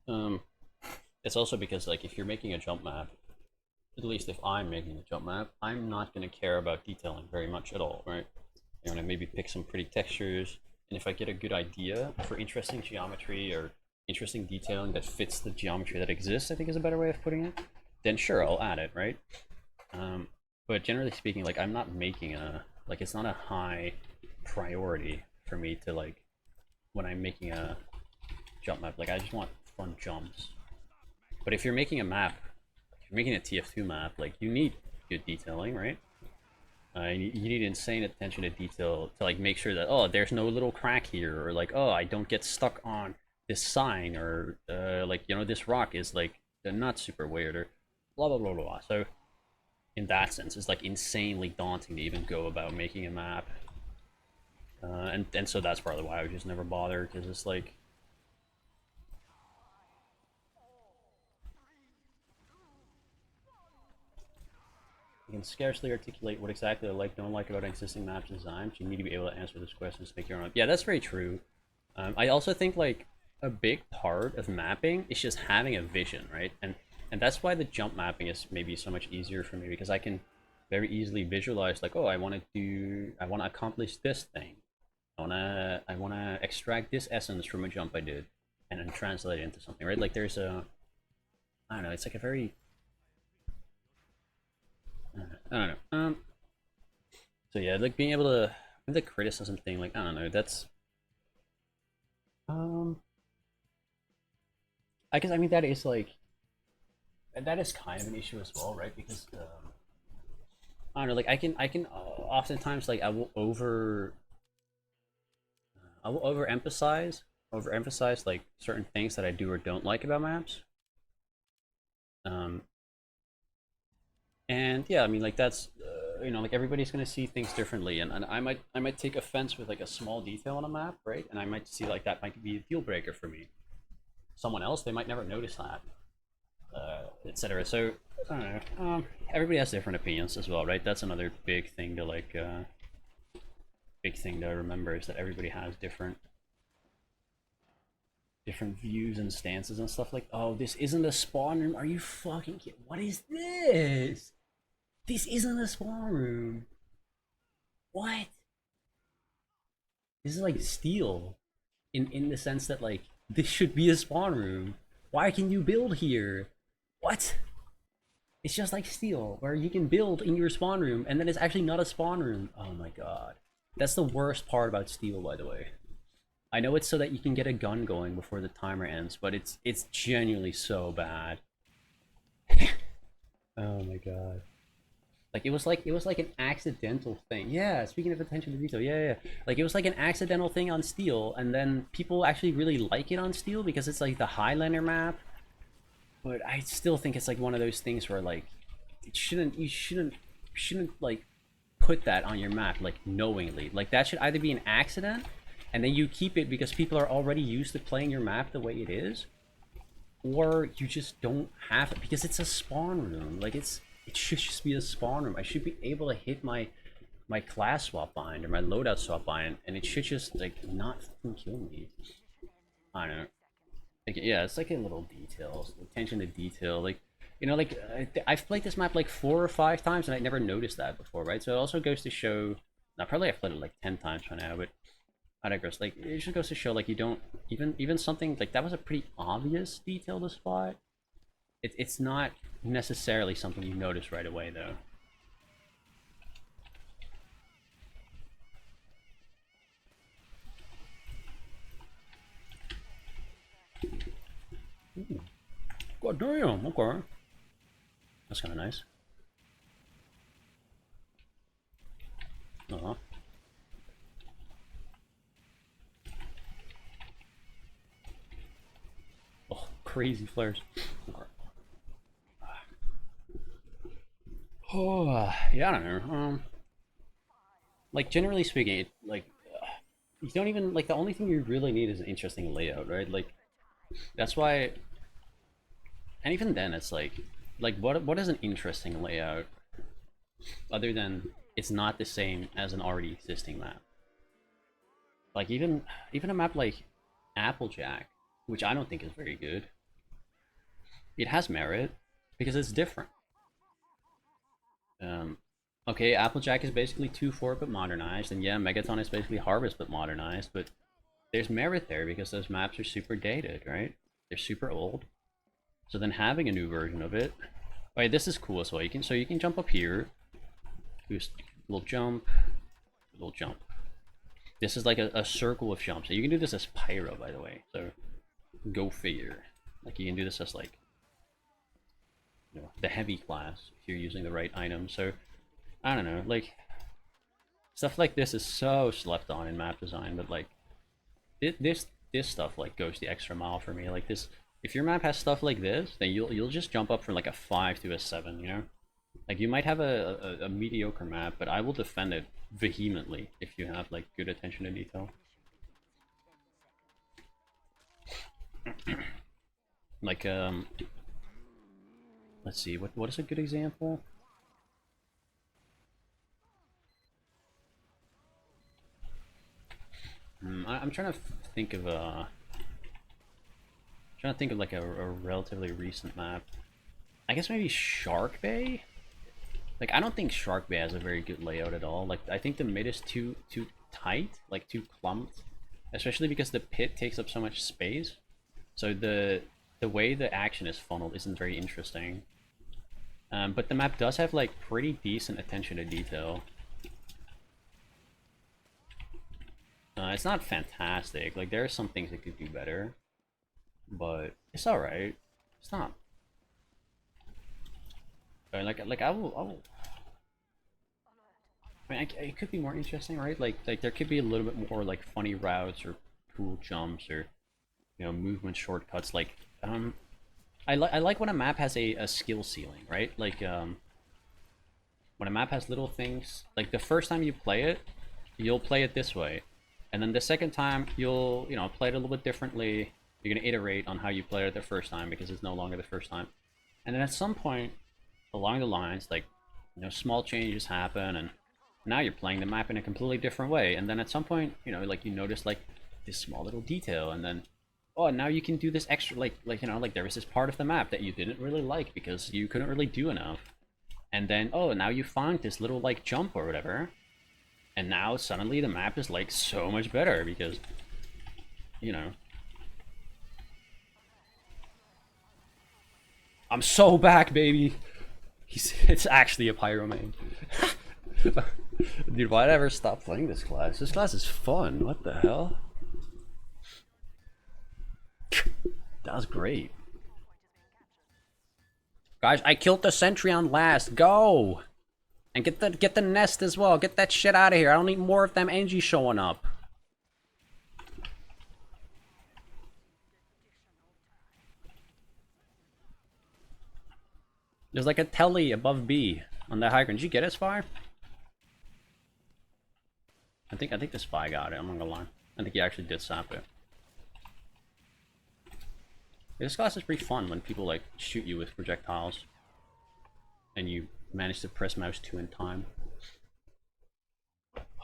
Um, it's also because like if you're making a jump map, at least if I'm making a jump map, I'm not going to care about detailing very much at all, right? I'm going to maybe pick some pretty textures, and if I get a good idea for interesting geometry or interesting detailing that fits the geometry that exists, I think is a better way of putting it, then sure, I'll add it, right? Um, but generally speaking, like I'm not making like it's not a high priority for me to like when I'm making a jump map. Like I just want fun jumps. But if you're making a map, if you're making a TF2 map, like you need good detailing, right? You need insane attention to detail to like make sure that oh there's no little crack here or like oh I don't get stuck on this sign or like you know this rock is like not super weird or blah blah blah blah. So in that sense, it's like insanely daunting to even go about making a map. And so that's partly why I would just never bother because it's like you can scarcely articulate what exactly I like, don't like about existing maps designs. You need to be able to answer this question to make your own. Yeah, that's very true. I also think like a big part of mapping is just having a vision, right? And that's why the jump mapping is maybe so much easier for me because I can very easily visualize like, oh, I want to accomplish this thing. I wanna extract this essence from a jump I did, and then translate it into something, right? Like there's a, I don't know, it's like a very, I don't know. So yeah, like being able to the criticism thing, like I don't know, that's um, I guess I mean that is kind of an issue as well, right? Because I don't know, like I can oftentimes like I will overemphasize like certain things that I do or don't like about maps. Um, and yeah, I mean like that's you know like everybody's gonna see things differently, and I might take offense with like a small detail on a map, right? And I might see like that might be a deal breaker for me. Someone else they might never notice that, etc. So I don't know. Everybody has different opinions as well, right? That's another big thing to remember is that everybody has different views and stances and stuff like. Oh, this isn't a spawn room. Are you fucking kidding? What is this? This isn't a spawn room. What? This is like steel, in the sense that like this should be a spawn room. Why can you build here? What? It's just like steel, where you can build in your spawn room, and then it's actually not a spawn room. Oh my god. That's the worst part about steel, by the way. I know it's so that you can get a gun going before the timer ends, but it's genuinely so bad. Oh my god. Like it was like an accidental thing. Yeah, speaking of attention to detail, yeah, yeah. Like it was like an accidental thing on steel, and then people actually really like it on steel because it's like the Highlander map. But I still think it's like one of those things where like it shouldn't you shouldn't like put that on your map like knowingly. Like that should either be an accident and then you keep it because people are already used to playing your map the way it is, or you just don't have it because it's a spawn room. Like it should just be a spawn room. I should be able to hit my class swap bind or my loadout swap bind, and it should just like not fucking kill me. I don't know. Like, yeah, it's like a little details, attention to detail. Like, you know, like I've played this map like 4 or 5 times, and I never noticed that before, right? So it also goes to show. Now, probably I've played it like 10 times by now, but I digress. Like, it just goes to show, like, you don't even something like that was a pretty obvious detail to spot. It's not necessarily something you notice right away, though. Ooh. God damn. Okay, that's kind of nice. Uh huh. Oh, crazy flares. Okay. Oh, yeah, I don't know. Like generally speaking, like you don't even like the only thing you really need is an interesting layout, right? Like That's why, and even then, it's like what is an interesting layout other than it's not the same as an already existing map? Like even a map like Applejack, which I don't think is very good, it has merit because it's different. Um, okay, Applejack is basically 2-4 but modernized, and yeah, Megaton is basically Harvest but modernized, but there's merit there because those maps are super dated, right? They're super old. So then having a new version of it, okay, this is cool as well. You can jump up here, do a little jump, little jump. This is like a circle of jumps. So you can do this as Pyro, by the way. So go figure. Like you can do this as like, you know, the heavy class if you're using the right item. So I don't know, like stuff like this is so slept on in map design, but like this stuff like goes the extra mile for me. Like this, if your map has stuff like this, then you'll just jump up from like a 5 to a 7, you know? Like you might have a mediocre map, but I will defend it vehemently if you have like good attention to detail. Like let's see, what is a good example? I'm trying to think of like a relatively recent map. I guess maybe Shark Bay. Like I don't think Shark Bay has a very good layout at all. Like I think the mid is too tight, like too clumped, especially because the pit takes up so much space. So the way the action is funneled isn't very interesting. But the map does have like pretty decent attention to detail. It's not fantastic. Like there are some things it could do better, but it's all right. It's not. Like I will. I mean, it could be more interesting, right? Like there could be a little bit more like funny routes or cool jumps or you know movement shortcuts. Like I like when a map has a skill ceiling, right? Like when a map has little things. Like the first time you play it, you'll play it this way, and then the second time you'll play it a little bit differently. You're gonna iterate on how you played it the first time because it's no longer the first time, and then at some point along the lines, like small changes happen, and now you're playing the map in a completely different way. And then at some point, like you notice like this small little detail, and then oh, now you can do this extra, like there was this part of the map that you didn't really like because you couldn't really do enough, and then oh, now you find this little like jump or whatever, and now suddenly the map is like so much better because you know I'm so back, baby. It's actually a pyro main. Dude, why'd I ever stop playing this class? This class is fun. What the hell? That was great. Guys, I killed the sentry on last. Go! And get the nest as well. Get that shit out of here. I don't need more of them NG showing up. There's like a telly above B on that high ground. Did you get as far? I think this spy got it. I'm not gonna lie. I think he actually did sap it. This class is pretty fun when people like shoot you with projectiles, and you manage to press mouse 2 in time.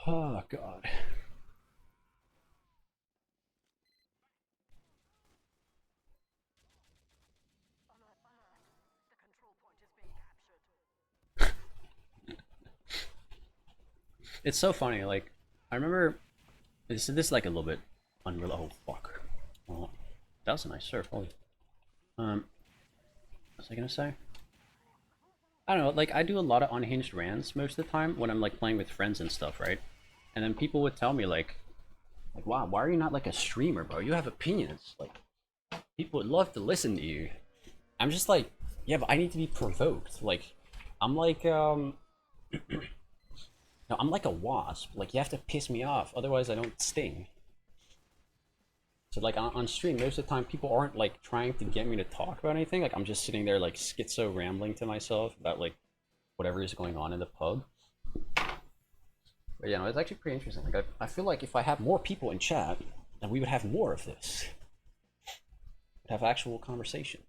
Oh god. It's so funny. Like I remember this is like a little bit unreal. Oh fuck. Well, that was a nice surf. Holy. What was I gonna say? I don't know, like I do a lot of unhinged rants most of the time when I'm like playing with friends and stuff, right? And then people would tell me like wow, why are you not like a streamer, bro? You have opinions. Like people would love to listen to you. I'm just like, yeah, but I need to be provoked. Like I'm like no, I'm like a wasp. Like you have to piss me off, otherwise I don't sting. So like on stream, most of the time people aren't like trying to get me to talk about anything. Like I'm just sitting there like schizo rambling to myself about like whatever is going on in the pub. But yeah, no, it's actually pretty interesting. Like I feel like if I had more people in chat, then we would have more of this. have actual conversations.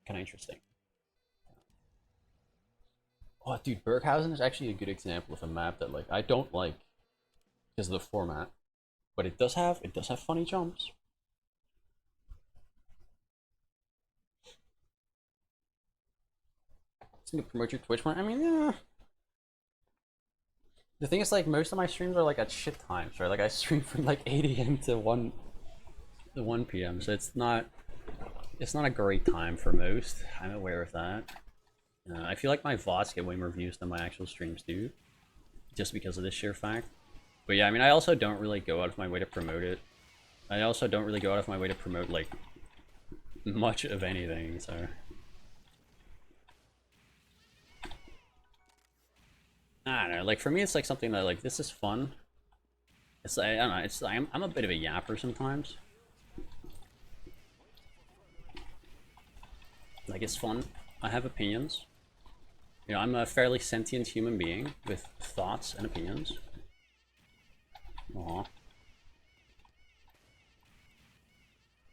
Kind of interesting. Oh, dude, Berghausen is actually a good example of a map that like I don't like because of the format, but it does have funny jumps. It's gonna promote your Twitch more. I mean, yeah. The thing is, like, most of my streams are like at shit times, right? Like, I stream from like 8 a.m. to 1 p.m. So it's not a great time for most. I'm aware of that. I feel like my VODs get way more views than my actual streams do, just because of this sheer fact. But yeah, I mean, I also don't really go out of my way to promote it. I also don't really go out of my way to promote like much of anything. So. I don't know, like for me it's like something that like this is fun. It's like, I don't know, it's I'm a bit of a yapper sometimes. Like it's fun. I have opinions. You know, I'm a fairly sentient human being with thoughts and opinions. Aww.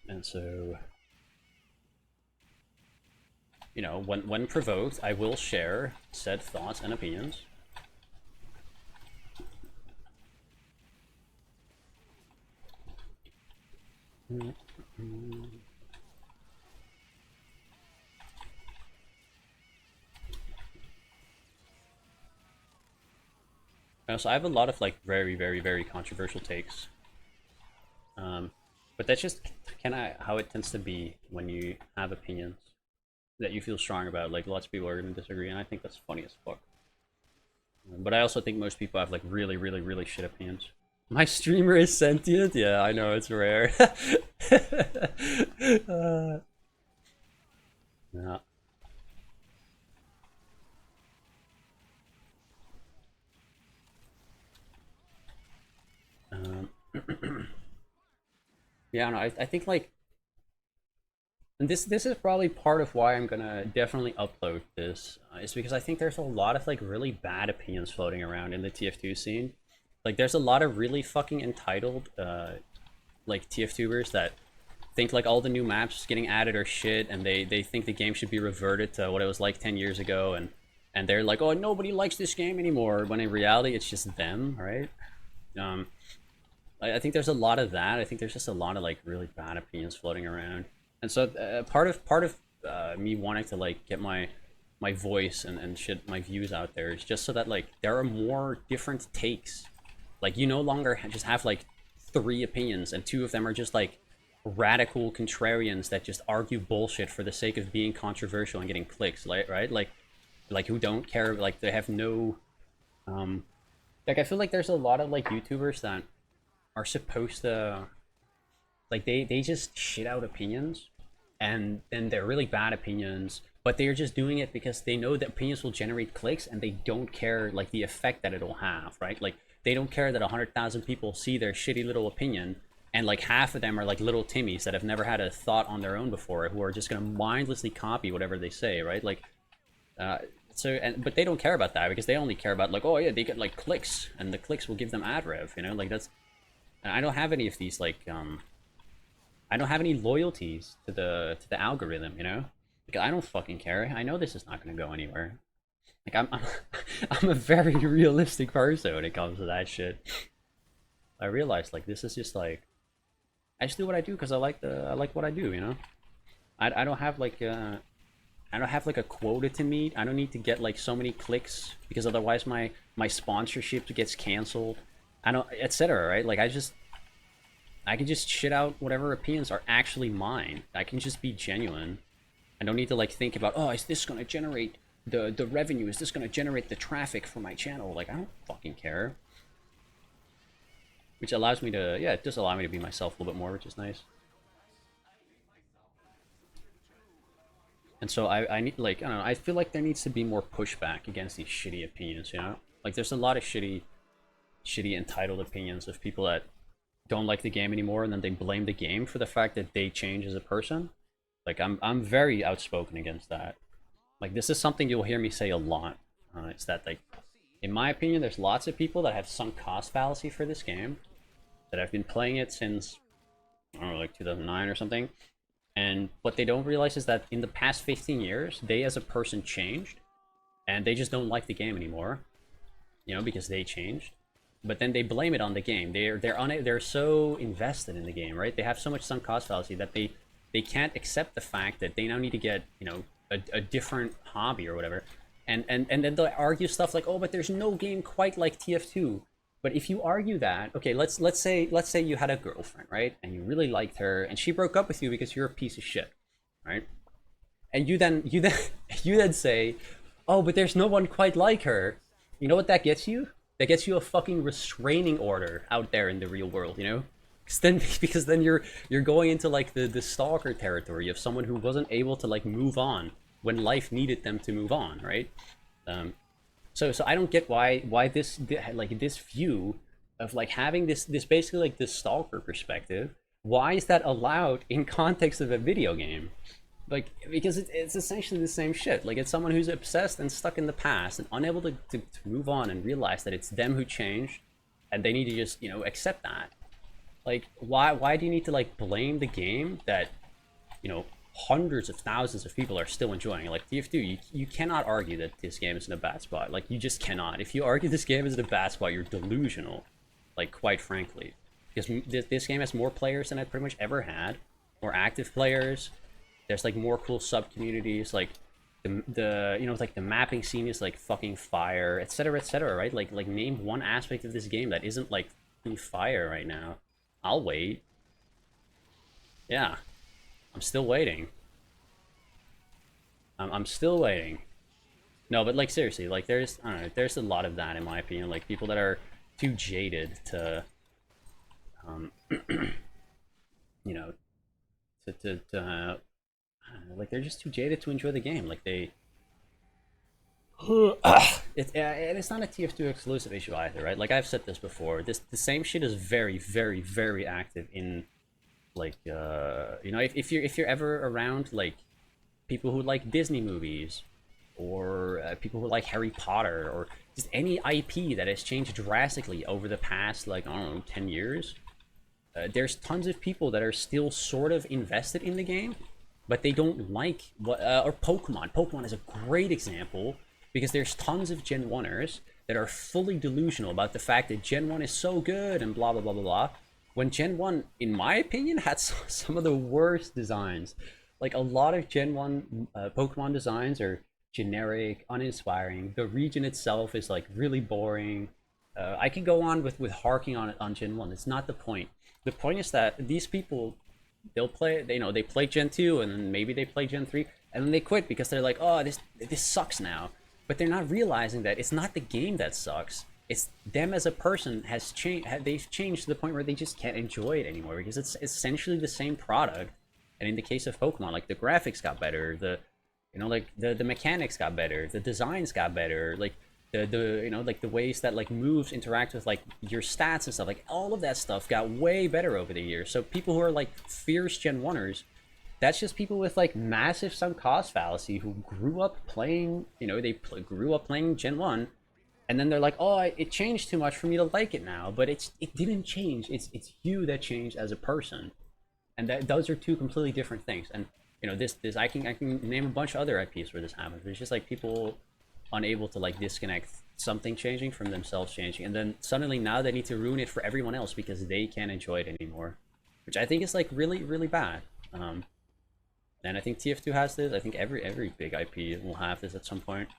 And so, you know, when provoked, I will share said thoughts and opinions. So I have a lot of like very, very, very controversial takes. But that's just kind of how it tends to be when you have opinions that you feel strong about. Like lots of people are going to disagree, and I think that's funny as fuck. But I also think most people have like really, really, really shit opinions. My streamer is sentient? Yeah, I know, it's rare. Yeah. Um, yeah, no, I think like, and this is probably part of why I'm gonna definitely upload this. Is because I think there's a lot of like really bad opinions floating around in the TF2 scene. Like, there's a lot of really fucking entitled, like TF2bers that think like all the new maps getting added are shit, and they think the game should be reverted to what it was like 10 years ago, and they're like, oh, nobody likes this game anymore, when in reality it's just them, right? Um, I think there's a lot of that. I think there's just a lot of like really bad opinions floating around, and so part of me wanting to like get my voice and shit, my views out there is just so that like there are more different takes. Like you no longer just have like 3 opinions, and 2 of them are just like radical contrarians that just argue bullshit for the sake of being controversial and getting clicks, right? Like who don't care, like they have no like I feel like there's a lot of like YouTubers that are supposed to like they just shit out opinions, and then they're really bad opinions, but they're just doing it because they know that opinions will generate clicks, and they don't care like the effect that it'll have, right? Like they don't care that 100,000 people see their shitty little opinion, and like half of them are like little Timmies that have never had a thought on their own before, who are just gonna mindlessly copy whatever they say, right? Like but they don't care about that, because they only care about like, oh yeah, they get like clicks, and the clicks will give them ad rev, you know? Like that's, and I don't have any of these like I don't have any loyalties to the algorithm, you know? Like I don't fucking care. I know this is not gonna go anywhere. Like I'm a very realistic person when it comes to that shit. I realized like this is just like, I just do what I do because I like what I do, you know? I don't have like I don't have like a quota to meet. I don't need to get like so many clicks, because otherwise my sponsorship gets canceled. I don't, etc. Right? Like I can just shit out whatever opinions are actually mine. I can just be genuine. I don't need to like think about, oh, is this gonna generate the revenue? Is this gonna generate the traffic for my channel? Like I don't fucking care. Which allows me to, yeah, it does allow me to be myself a little bit more, which is nice. And so I need like, I don't know, I feel like there needs to be more pushback against these shitty opinions, you know? Like there's a lot of shitty entitled opinions of people that don't like the game anymore, and then they blame the game for the fact that they change as a person. Like I'm very outspoken against that. Like this is something you'll hear me say a lot. It's that like, in my opinion, there's lots of people that have sunk cost fallacy for this game, that have been playing it since, I don't know, like 2009 or something, And what they don't realize is that in the past 15 years, they as a person changed, and they just don't like the game anymore, you know, because they changed. But then they blame it on the game. They're so invested in the game, right? They have so much sunk cost fallacy that they can't accept the fact that they now need to get, you know, a different hobby or whatever. And then they'll argue stuff like, oh, but there's no game quite like TF2. But if you argue that, okay, let's say you had a girlfriend, right? And you really liked her, and she broke up with you because you're a piece of shit, right? And you then say, oh, but there's no one quite like her. You know what that gets you? That gets you a fucking restraining order out there in the real world, you know? Because then you're going into like the stalker territory of someone who wasn't able to like move on when life needed them to move on, right? So I don't get why this like this view of like having this basically like this stalker perspective. Why is that allowed in context of a video game? Like, because it's essentially the same shit. Like, it's someone who's obsessed and stuck in the past and unable to move on and realize that it's them who changed, and they need to just, you know, accept that. Like, why do you need to like blame the game that, you know, hundreds of thousands of people are still enjoying? Like TF2, you cannot argue that this game is in a bad spot. Like, you just cannot. If you argue this game is in a bad spot, you're delusional. Like, quite frankly, because this game has more players than I've pretty much ever had, more active players. There's like more cool sub communities, like the you know, like the mapping scene is like fucking fire, etc., right? Like name one aspect of this game that isn't like fire right now. I'll wait. Yeah, I'm still waiting. I'm still waiting. No, but like seriously, like I don't know, there's a lot of that in my opinion. Like people that are too jaded to, you know, to like they're just too jaded to enjoy the game. Like they, it's not a TF2 exclusive issue either, right? Like I've said this before. The same shit is very active in like you know, if you're ever around like people who like Disney movies or people who like Harry Potter or just any IP that has changed drastically over the past like I don't know 10 years. There's tons of people that are still sort of invested in the game, but they don't like what or Pokemon. Pokemon is a great example because there's tons of Gen 1ers that are fully delusional about the fact that Gen 1 is so good and blah blah blah blah blah. When Gen 1, in my opinion, had some of the worst designs. Like a lot of Gen 1 Pokemon designs are generic, uninspiring. The region itself is like really boring. I could go on with harking on Gen 1. It's not the point. The point is that these people, they'll play, they play Gen 2 and then maybe they play Gen 3 and then they quit because they're like, oh, this sucks now. But they're not realizing that it's not the game that sucks. It's them as a person has changed. They've changed to the point where they just can't enjoy it anymore because it's essentially the same product. And in the case of Pokemon, like the graphics got better, like the mechanics got better, the designs got better, like the like the ways that like moves interact with like your stats and stuff, like all of that stuff got way better over the years. So people who are like fierce Gen 1ers, that's just people with like massive sunk cost fallacy who grew up playing, grew up playing Gen 1, and then they're like, oh, it changed too much for me to like it now. But it didn't change. It's you that changed as a person, and those are two completely different things. And this I can name a bunch of other IPs where this happens. But it's just like people unable to like disconnect something changing from themselves changing, and then suddenly now they need to ruin it for everyone else because they can't enjoy it anymore, which I think is like really bad. And I think TF2 has this. I think every big IP will have this at some point.